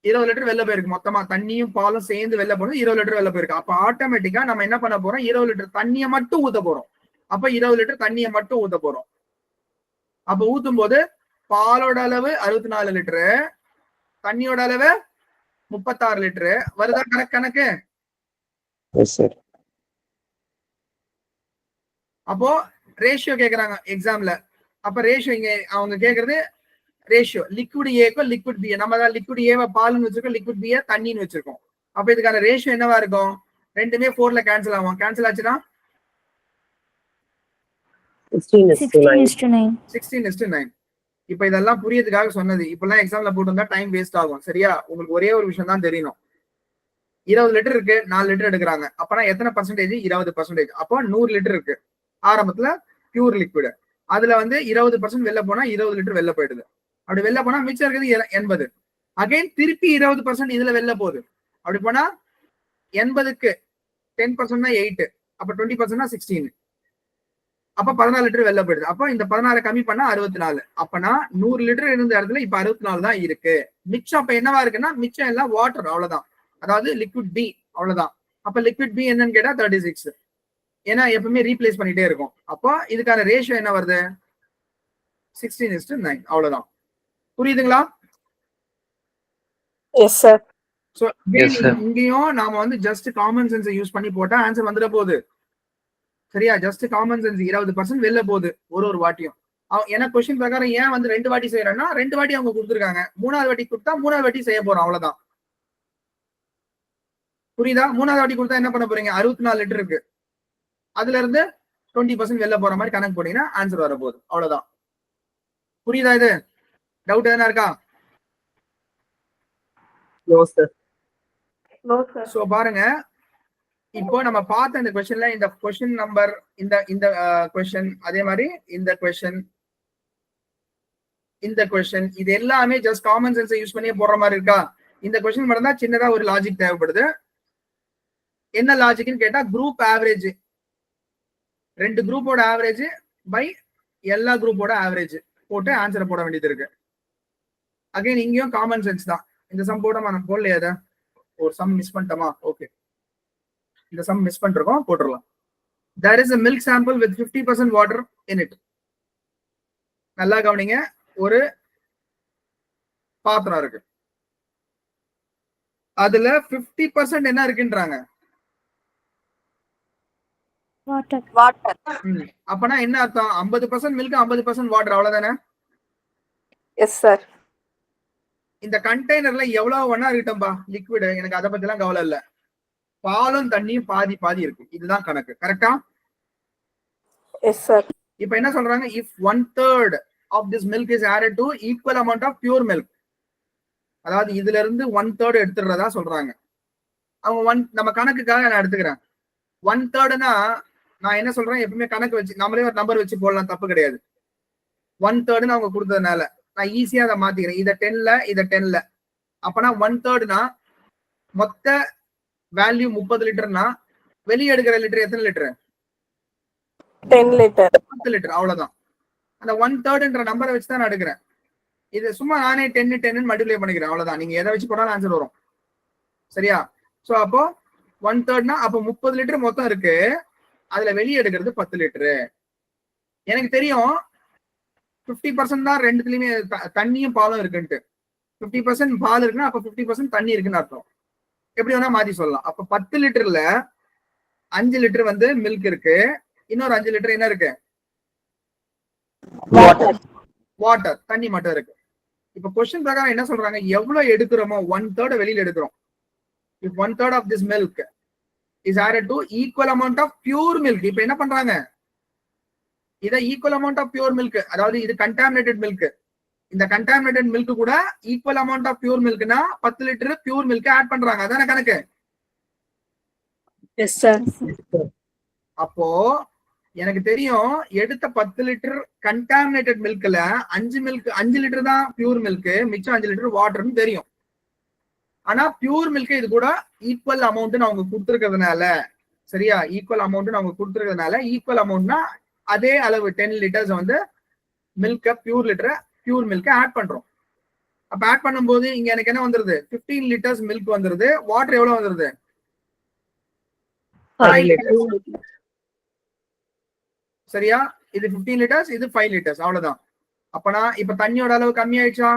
20 லிட்டர் வெளில போயிருக்கு. மொத்தமா தண்ணியும் பாலும் சேர்ந்து வெளில போனது 20 லிட்டர் வெளில போயிருக்கு. அப்ப ஆட்டோமேட்டிக்கா நம்ம என்ன பண்ண போறோம்? 20 லிட்டர் தண்ணியை மட்டும் ஊத்த போறோம். அப்ப 20 லிட்டர் தண்ணியை மட்டும் ஊத்த போறோம். அப்ப ஊத்தும் போது பாலோட அளவு 64 லிட்டரு, தண்ணியோட அளவு 36 லிட்டரு வருதா? கணக்கு. அப்போ ரேஷியோ கேக்குறாங்க எக்ஸாம்ல. அப்ப ரேஷியோ இங்க அவங்க கேக்குறது ரேஷியோ லிக்விட் ஏக்கும் லிக்விட் பி. நம்ம தான் லிக்விட் ஏவை பால்னு வச்சிருக்கோம், லிக்விட் பியை தண்ணின்னு வச்சிருக்கோம். அப்ப இதுக்கான ரேஷியோ என்னவா இருக்கும்? ரெண்டுமே 4ல கேன்சல் ஆகும். கேன்சல் ஆச்சுன்னா 16:9. இப்ப இதெல்லாம் புரியதுக்காக சொன்னது. இப்பெல்லாம் எக்ஸாம்ல போட்டுருந்தா டைம் வேஸ்ட் ஆகும். சரியா? உங்களுக்கு ஒரே ஒரு விஷயம் தான் தெரியணும். 20 லிட்டர் இருக்கு, 4 லிட்டர் எடுக்கிறாங்க. அப்பனா எத்தனை பர்சன்டேஜ்? 20%. அப்போ 100 லிட்டர் இருக்கு ஆரம்பத்துல பியூர் லிக்விட். அதுல வந்து 20% வெளில போனா 20 லிட்டர் வெளில போயிடுது. அப்படி வெளில போனா மிச்சம் இருக்குது 80. அகைன் திருப்பி 20% இதுல வெளில போகுது. அப்படி போனா 80க்கு 10% 8. அப்ப 20% 16. அப்ப 14 லிட்டர் வெளில போயிடுது. அப்ப இந்த 16 கம்மி பண்ணா 64. அப்பனா 100 லிட்டர் இருந்த இடத்துல இப்ப 64 தான் இருக்கு. மிச்சம் அப்ப என்னவா இருக்குன்னா மிச்சம் எல்லாம் வாட்டர், அவ்வளவுதான். அதாவது லிக்விட் பி, அவ்வளவுதான். அப்ப லிக்விட் பி என்னன்னு கேட்டா 36. ஏன்னா எப்பவுமே ரீப்ளேஸ் பண்ணிட்டே இருக்கும். அப்போ இதுக்கான ரேஷியோ என்ன வருது? 16:9. அவ்வளவுதான். புரியுதுங்களா? Yes sir. சோ இங்கேயும் நாம வந்து ஜஸ்ட் காமன் சென்ஸ் யூஸ் பண்ணி போட்டா ஆன்சர் வந்துட போகுது. சரியா? ஜஸ்ட் காமன் சென்ஸ் 20% வெளில போகுது ஒரு வாட்டியும். ஏன்னா கொஸ்டின் பிரகாரம் ஏன் வந்து 2 வாட்டி செய்யறோம்னா 2 வாட்டி அவங்க கொடுத்துருக்காங்க. 3வது வாட்டி கொடுத்தா 3வது வாட்டி செய்ய போறோம், அவ்வளவுதான். புரியுதா? 3வது வாட்டி கொடுத்தா என்ன பண்ண போறீங்க? 64 லிட்டர் இருக்கு, அதுல இருந்து 20% வெளில போற மாதிரி கணக்கு போட்டீங்கன்னா ஆன்சர் வர போகுது, அவ்வளவுதான். புரியுதா? இது டவுட் எதனா இருக்கா? சோ பாருங்க, இப்போ நம்ம பார்த்த இந்த கொஸ்டின்ல இந்த கொஸ்டின் நம்பர், இந்த கொஸ்டின், அதே மாதிரி இந்த கொஸ்டின் இது எல்லாமே ஜஸ்ட் காமன் சென்ஸ் யூஸ் பண்ணி போடுற மாதிரி இருக்கா? இந்த கொஸ்டின் மட்டும் தான் சின்னதா ஒரு லாஜிக் தேவைப்படுது. என்ன லாஜிக்னு கேட்டா குரூப் ஆவரேஜ், 2 குரூப்போட ஆவரேஜ் பை எல்லா குரூப்போட ஆவரேஜ் போட்டு ஆன்சரை போட வேண்டியது இருக்கு. அகைன் இங்கேயும் காமன் சென்ஸ் தான். இந்த சம் போடாம நம்ம போடலையா? அதை ஒரு சம் மிஸ் பண்ணிட்டோமா? ஓகே, இந்த சம் மிஸ் பண்ணிருக்கோம், போட்டுடலாம். There is a milk sample with 50% water in it. நல்லா கவனிங்க, ஒரு பாத்திரம் இருக்கு, அதுல 50% என்ன இருக்குன்றாங்க? வாட்டர். அப்பனா என்ன அர்த்தம்? 50% மில்க் 50% வாட்டர், அவ்வளவுதானே? Yes sir. இந்த கண்டெய்னர்ல எவ்வளவு வேணா இருக்கட்டும்பா லிக்விட், எனக்கு அதை பத்தி எல்லாம் கவலை இல்ல. பாலும் தண்ணியும் பாதி பாதி இருக்கு, இதுதான் கணக்கு. கரெக்டா? Yes sir. இப்ப என்ன சொல்றாங்க? if 1/3 of this milk is added to equal amount of pure milk, அதாவது இதுல இருந்து 1/3 எடுத்துடுறதா சொல்றாங்க. அவங்க நம்ம கணக்குக்காக நான் எடுத்துக்கிறேன். 1/3னா நான் என்ன சொல்றேன்? எப்பவுமே கணக்கு வச்சு நம்மளே ஒரு நம்பர் வச்சு போடலாம், தப்பு கிடையாது. 1/3ன்னு அவங்க கொடுத்ததுனால நான் ஈஸியா அதை மாத்திக்கிறேன். இதை 10ல, இதை 10ல. அப்பனா 1/3னா மொத்த வேல்யூ 30 லிட்டர்னா வெளியே எடுக்கிற லிட்டர் எத்தனை லிட்டர்? 10 லிட்டர். 10 லிட்டர், அவ்வளவுதான். அந்த 1/3ன்ற நம்பரை வச்சு தான் நான் எடுக்கிறேன். இது சும்மா நானே 10 மல்டிப்ளை பண்ணிக்கிறேன், அவ்வளவுதான். நீங்க எதை வச்சு போனாலும் ஆன்சர் வரும். சரியா? சோ அப்போ 1/3னா அப்போ 30 லிட்டர் மொத்தம் இருக்கு, அதுல வெளியே எடுக்கிறது 10 லிட்டரு. எனக்கு தெரியும் 50% தான் ரெண்டுத்துலயுமே தண்ணியும் பாலும் இருக்குன்ட்டு. 50% பால் இருக்குன்னா அப்ப 50% தண்ணி இருக்குன்னு அர்த்தம். எப்படி வேணா மாத்தி சொல்லலாம். அப்ப 10 லிட்டர்ல 5 லிட்டர் வந்து மில்க் இருக்கு, இன்னொரு 5 லிட்டர் என்ன இருக்கு? வாட்டர், தண்ணி மட்டும் இருக்கு. இப்ப கொஸ்டின் பிரகாரம் என்ன சொல்றாங்க? எவ்வளவு எடுக்கிறோமோ 1/3 வெளியில எடுக்கிறோம். if 1/3 of this milk is added to equal amount of pure milk, இப்ப என்ன பண்றாங்க? இத equal amount of pure milk, அதாவது இது கண்டாமினேட்டட் மில்க், இந்த கண்டாமினேட்டட் மில்க் கூட ஈக்குவல் அமௌண்ட் ஆஃப் பியூர் மில்க்னா 10 லிட்டர் பியூர் மில்க் ஆட் பண்றாங்க, அதான கணக்கு? Yes sir. அப்போ எனக்கு தெரியும் எடுத்த 10 லிட்டர் கண்டாமினேட்டட் மில்க்ல 5 லிட்டர் தான் பியூர் மில்க், மிச்சம் 5 லிட்டர் வாட்டர்னு தெரியும். ஆனா பியூர் மில்க் இது கூட ஈக்குவல் அமௌண்ட் அவங்க கொடுத்துருக்கிறதுனால, சரியா, ஈக்குவல் அமௌண்ட் அவங்க கொடுத்துருக்கிறதுனால ஈக்குவல் அமௌண்ட்னா அதே அளவு 10 லிட்டர்ஸ் வந்து மில்க பியூர் மில்க ஆட் பண்றோம். அப்ப ஆட் பண்ணும்போது இங்க எனக்கு என்ன வந்துருது, 15 லிட்டர்ஸ் மில்க் வந்துருது. வாட்டர் எவ்வளவு வந்துருது, 5 liters. சரியா? இது 15 லிட்டர்ஸ், இது 5 லிட்டர்ஸ், அவ்வளவுதான். அப்பனா இப்ப தண்ணியோட அளவு கம்மி ஆயிடுச்சா?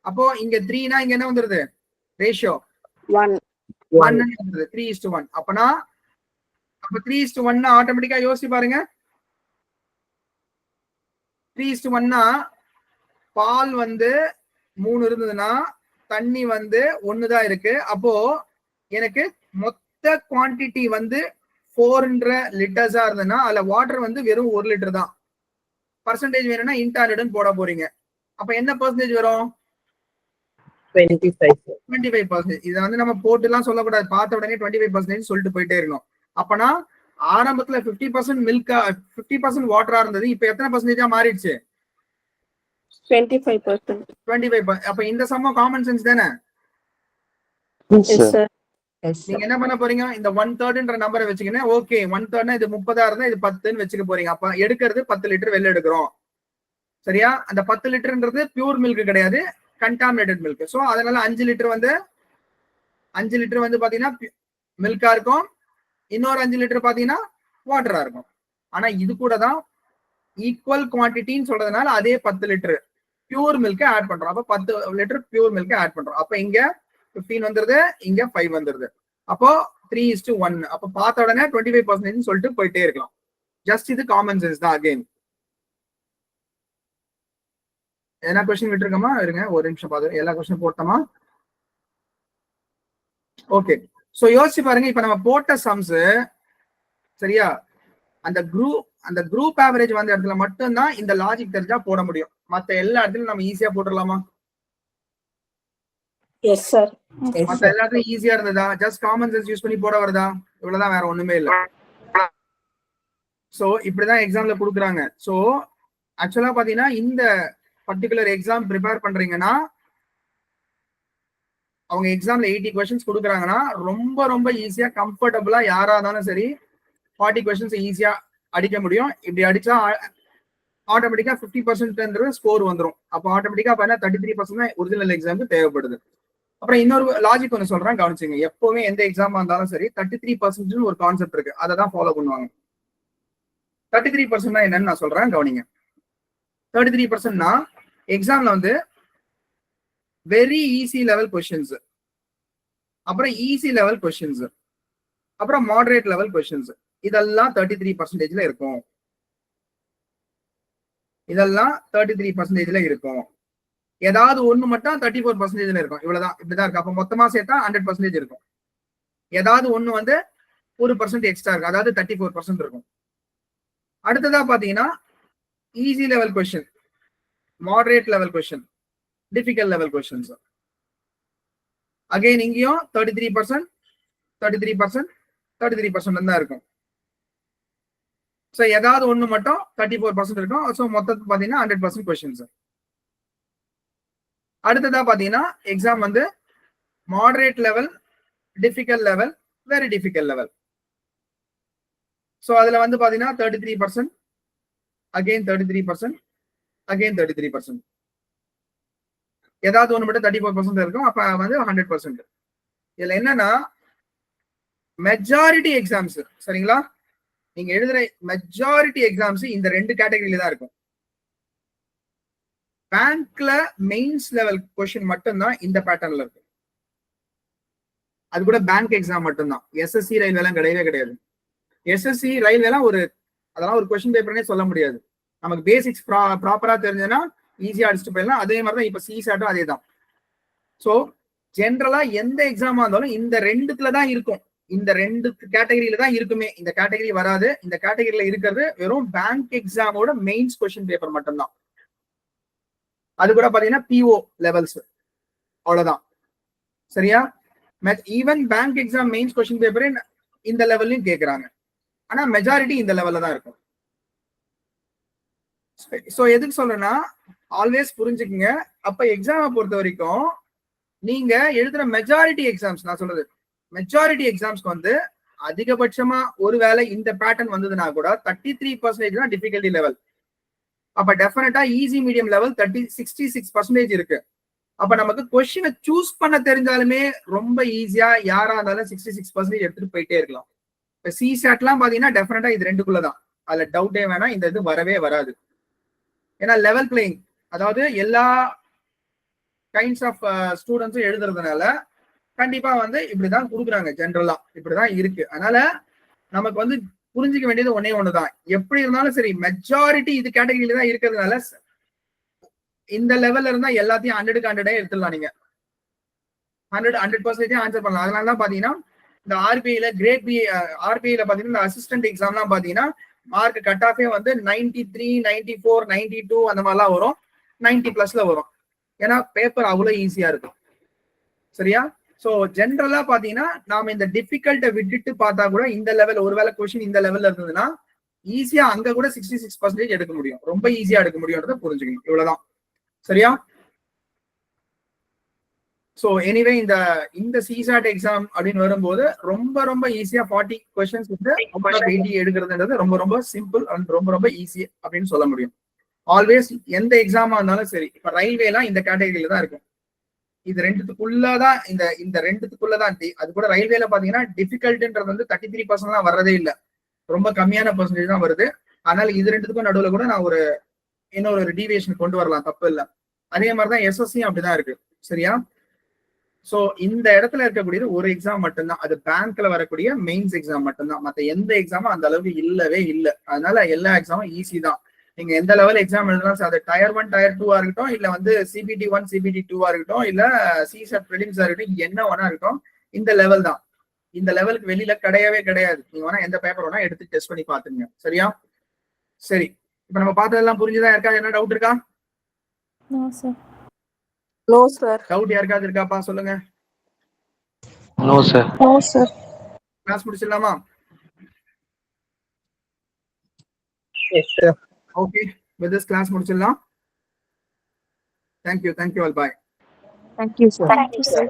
அப்போ இங்க 3னா இங்க என்ன வந்துருது, ரேஷியோ 1. 1 வந்துருது, 3:1. அப்ப 3:1 ஆட்டோமேட்டிக்கா யோசிச்சு பாருங்க. 3:1 பால் வந்து 3 இருந்ததுன்னா தண்ணி வந்து 1 தான் இருக்கு. அப்போ எனக்கு மொத்த குவான்டிட்டி வந்து 400 லிட்டர்ஸா இருந்ததுன்னா அதுல வாட்டர் வந்து வெறும் 1 லிட்டர் தான். பர்சன்டேஜ் வேணும்னா இன்டார்டன் போட போறீங்க. அப்ப என்ன பெர்சன்டேஜ் வரும், 25%. இதை வந்து நம்ம போட்டு எல்லாம் சொல்லக்கூடாது, பார்த்த உடனே 25% சொல்லிட்டு போயிட்டே இருக்கணும். அப்பனா ஆரம்பத்துல 50% மில்கா 50% வாட்டரா இருந்தது, இப்ப எத்தனை பர்சன்டேஜா மாறிடுச்சு, 25%. 25%. அப்ப இந்த சம்மம் காமன் சென்ஸ் தானே? Yes, sir. நீங்க என்ன பண்ண போறீங்க, இந்த 1/3ன்ற நம்பரை வச்சுக்கின்னு, ஓகே 1/3னா இது 30 இருந்தா இது 10ன்னு வச்சுக்க போறீங்க. அப்ப எடுக்கிறது 10 லிட்டர் வெளில எடுக்கிறோம், சரியா? அந்த 10 லிட்டர்ன்றது பியூர் மில்க் கிடையாது, கண்டாமினேட்டட் மில்க். சோ அதனால 5 லிட்டர் வந்து பாத்தீங்கன்னா மில்கா இருக்கும், இன்னொரு 5 லிட்டர் பாத்தீங்கன்னா வாட்டரா இருக்கும். ஆனா இது கூட தான் ஈக்குவல் குவான்டிட்டின்னு சொல்றதுனால அதே 10 லிட்டர் பியூர் மில்க் ஆட் பண்றோம். அப்ப 10 லிட்டர் பியூர் மில்க் ஆட் பண்றோம். அப்ப இங்க 15 வந்துருது, இங்க 5 வந்துருது. அப்போ 3:1. அப்ப பார்த்த உடனே 25% சொல்லிட்டு போயிட்டே இருக்கலாம். ஜஸ்ட் இது காமன் சென்ஸ் தான். அகைன் என்ன கொஸ்டின் விட்டுருக்கோமா, இருங்க ஒரு நிமிஷம் பாத்து எல்லா கொஸ்டின் போட்டோமா? ஓகே, சோ யோசிச்சு பாருங்க. இப்ப நம்ம போட்ட சம்ஸ், சரியா, அந்த குரூப் ஆவரேஜ் வந்த இடத்துல மட்டும்தான் இந்த லாஜிக் தெரிஞ்சா போட முடியும். மத்த எல்லா இடத்துலயும் நம்ம ஈஸியா போட்டுடலாமா? Yes, sir. மத்த எல்லாத்துலயும் ஈஸியா இருந்ததா? ஜஸ்ட் காமன் சென்ஸ் யூஸ் பண்ணி போட வருதா? இவ்வளவுதான், வேற ஒண்ணுமே இல்ல. சோ இப்படிதான் எக்ஸாம்ல கொடுக்குறாங்க. சோ ஆக்சுவலா பாத்தீங்கன்னா இந்த பர்டிகுலர் எக்ஸாம் ப்ரிப்பேர் பண்றீங்கன்னா, அவங்க எக்ஸாம்ல 80 கொஸ்டின்ஸ் கொடுக்குறாங்கன்னா ரொம்ப ரொம்ப ஈஸியா கம்ஃபர்டபுளா யாரா இருந்தாலும் சரி 40 கொஸ்டின்ஸ் ஈஸியா அடிக்க முடியும். இப்படி அடிச்சா ஆட்டோமேட்டிக்கா 50% ஸ்கோர் வந்துடும். அப்போ ஆட்டோமேட்டிக்கா 33% தான் ஒரிஜினல் எக்ஸாமுக்கு தேவைப்படுது. அப்புறம் இன்னொரு லாஜிக் ஒன்று சொல்றேன், கவனிச்சுங்க. எப்பவுமே எந்த எக்ஸாமா இருந்தாலும் சரி 33% ஒரு கான்செப்ட் இருக்கு, அதை தான் ஃபாலோ பண்ணுவாங்க. 33% என்னன்னு நான் சொல்றேன், கவனிங்க. 33%னா எக்ஸாம்ல வந்து வெரி ஈஸி லெவல் கொஸ்டின்ஸ், அப்புறம் ஈஸி லெவல் கொஸ்டின்ஸ், அப்புறம் மாடரேட் லெவல் கொஸ்டின்ஸ், இதெல்லாம் 33%ல இருக்கும். இதெல்லாம் 33%ல இருக்கும். ஏதாவது ஒண்ணு மட்டும் 34%ல இருக்கும். இவ்வளவுதான், இப்படிதான் இருக்கு. அப்ப மொத்தமா சேர்த்தா 100% இருக்கும். ஏதாவது ஒண்ணு வந்து 1% எக்ஸ்ட்ரா இருக்கு, அதாவது 34% இருக்கும். அடுத்ததா பாத்தீங்கன்னா easy level question, moderate level question, difficult level questions. Again இங்கேயும் 33% 33% 33% தான் இருக்கும். ஸோ ஏதாவது ஒண்ணு மட்டும் 34% இருக்கும். ஸோ மொத்தத்துக்கு பாத்தீங்கன்னா 100% கொஸ்டின்ஸ். அடுத்ததா பாத்தீங்கன்னா எக்ஸாம் வந்து moderate level, difficult level, very difficult level. So அதுல வந்து பாத்தீங்கன்னா 33%, அகைன் 33%, அகைன் 33%. ஏதாவது ஒண்ணு மட்டும் 34% இருக்கும். அப்ப வந்து 100%. இதுல என்னன்னா மெஜாரிட்டி எக்ஸாம்ஸ், சரிங்களா, நீங்க எழுதுற மெஜாரிட்டி எக்ஸாம்ஸ் இந்த ரெண்டு கேட்டகரியில தான் இருக்கும். பேங்க்ல மெயின்ஸ் லெவல் கொஸ்டின் மட்டும்தான் இந்த பேட்டர்ன்ல இருக்கு. அது கூட பேங்க் எக்ஸாம் மட்டும்தான். எஸ்எஸ்சி ரயில்வேலாம் கிடையவே கிடையாது. எஸ்எஸ்சி ரயில்வேலாம் அதெல்லாம் ஒரு கொஸ்டின் பேப்பர்னே சொல்ல முடியாது. நமக்கு பேசிக்ஸ் ப்ராப்பரா தெரிஞ்சதுன்னா ஈஸியா அடிச்சுட்டு போயிடலாம். அதே மாதிரி தான் இப்ப சிசாட்டும் அதே தான். ஸோ ஜென்ரலா எந்த எக்ஸாமா இருந்தாலும் இந்த ரெண்டுத்துல தான் இருக்கும், இந்த ரெண்டு கேட்டகரியில தான் இருக்குமே. இந்த கேட்டகரி வராது. இந்த கேட்டகரியில இருக்கிறது வெறும் பேங்க் எக்ஸாமோட மெயின்ஸ் கொஸ்டின் பேப்பர் மட்டும்தான். அது கூட பாத்தீங்கன்னா பிஓ லெவல்ஸ், அவ்வளவுதான். சரியா? Even bank exam mains question paper இந்த லெவல்லையும் கேட்கறாங்க. ஆனா மெஜாரிட்டி இந்த லெவல்ல தான் இருக்கும். சோ எதுக்கு சொல்றேன்னா ஆல்வேஸ் புரிஞ்சுக்குங்க. அப்ப எக்ஸாமை பொறுத்த வரைக்கும் நீங்க எழுதுற மெஜாரிட்டி எக்ஸாம்ஸ், நான் சொல்றது மெஜாரிட்டி எக்ஸாம்ஸ்க்கு வந்து அதிகபட்சமா ஒருவேளை இந்த பேட்டர்ன் வந்ததுன்னா கூட 33% தான் டிஃபிகல்டி லெவல். அப்ப டெஃபினட்டா ஈஸி மீடியம் லெவல் 66% இருக்கு. அப்ப நமக்கு கொஸ்டினை சூஸ் பண்ண தெரிஞ்சாலுமே ரொம்ப ஈஸியா யாரா இருந்தாலும் 66% எடுத்துட்டு போயிட்டே இருக்கலாம். இப்ப சிசாட்லாம் பாத்தீங்கன்னா டெஃபினட்டா இது ரெண்டுக்குள்ளதான், அதுல டவுட்டே வேணாம், இந்த இது வரவே வராது. ஏன்னா லெவல் பிளேயிங், அதாவது எல்லா கைண்ட்ஸ் ஆஃப் ஸ்டூடெண்ட்ஸும் எழுதுறதுனால கண்டிப்பா வந்து இப்படிதான் கொடுக்குறாங்க, ஜென்ரலா இப்படிதான் இருக்கு. அதனால நமக்கு வந்து புரிஞ்சுக்க வேண்டியது ஒன்னே ஒண்ணுதான், எப்படி இருந்தாலும் சரி மெஜாரிட்டி இது கேட்டகரியில தான் இருக்கிறதுனால இந்த லெவல்ல இருந்தா எல்லாத்தையும் 100க்கு 100 எடுத்துடலாம். நீங்க 100% ஆன்சர் பண்ணலாம். அதனாலதான் பாத்தீங்கன்னா இந்த ஆர்பிஐல கிரேட் பி ஆர்பிஐல பாத்தீங்கன்னா இந்த அசிஸ்டன்ட் எக்ஸாம்லாம் பாத்தீங்கன்னா மார்க் கட் ஆஃபே வந்து 93, 94, 92 அந்த மாதிரிலாம் வரும், 90+ வரும். ஏன்னா பேப்பர் அவ்வளவு ஈஸியா இருக்கும். சரியா? சோ ஜென்ரலா பாத்தீங்கன்னா நாம இந்த டிஃபிகல்ட்டை விட்டுட்டு பார்த்தா கூட இந்த லெவல், ஒருவேளை கொஸ்டின் இந்த லெவல்ல இருந்ததுன்னா ஈஸியா அங்க கூட 66% எடுக்க முடியும், ரொம்ப ஈஸியா எடுக்க முடியும்ன்றத புரிஞ்சுக்கணும். இவ்வளவுதான். சரியா? சோ எனிவே இந்த சிசாட் எக்ஸாம் அப்படின்னு வரும்போது ரொம்ப ரொம்ப ஈஸியா 40 கொஸ்டின்ஸ் வந்து 80 எடுக்கிறதுன்றது ரொம்ப ரொம்ப சிம்பிள் அண்ட் ரொம்ப ரொம்ப ஈஸி அப்படின்னு சொல்ல முடியும். ஆல்வேஸ் எந்த எக்ஸாமா இருந்தாலும் சரி, இப்ப ரயில்வேலாம் இந்த கேட்டகரியில தான் இருக்கும். இது ரெண்டுத்துக்குள்ளதான் இந்த ரெண்டுத்துக்குள்ளதான். அது கூட ரயில்வேல பாத்தீங்கன்னா டிஃபிகல்ட்ன்றது வந்து 33% தான் வர்றதே இல்லை, ரொம்ப கம்மியான பெர்சன்டேஜ் தான் வருது. அதனால இது ரெண்டுத்துக்கும் நடுவுல கூட நான் இன்னொரு டீவியேஷன் கொண்டு வரலாம், தப்பு இல்லை. அதே மாதிரிதான் எஸ்எஸ்சியும் அப்படிதான் இருக்கு. சரியா? சோ இந்த இடத்துல இருக்கக்கூடியது ஒரு எக்ஸாம் மட்டும்தான், அது பேங்க்ல வரக்கூடிய மெயின்ஸ் எக்ஸாம் மட்டும்தான். மத்த எந்த எக்ஸாமும் அந்த அளவுக்கு இல்லவே இல்லை. அதனால எல்லா எக்ஸாமும் ஈஸி தான். நீங்க எந்த லெவல் எக்ஸாம் எழுதலாம், அது Tier 1 Tier 2 இருக்கட்டும், இல்ல வந்து CBT 1 CBT 2 இருக்கட்டும், இல்ல சிசாட் பிரிலிம்ஸ் இருக்கட்டும், என்ன வேணா இருக்கட்டும், இந்த லெவல் தான். இந்த லெவலுக்கு வெளியில கிடையவே கிடையாது. நீங்க வேணா எந்த பேப்பர் வேணா எடுத்து டெஸ்ட் பண்ணி பாத்துங்க. சரியா? சரி, இப்ப நம்ம பார்த்ததெல்லாம் புரிஞ்சுதான் இருக்கா? என்ன டவுட் இருக்கா? No sir. டவுட் யாருக்காவது இருக்காப்பா? சொல்லுங்க. No, sir. No sir. Class முடிச்சிடலாமா? Yes, sir. Okay, with this class முடிச்சிடலாம். Thank you all, bye. Thank you, sir. Thank you sir.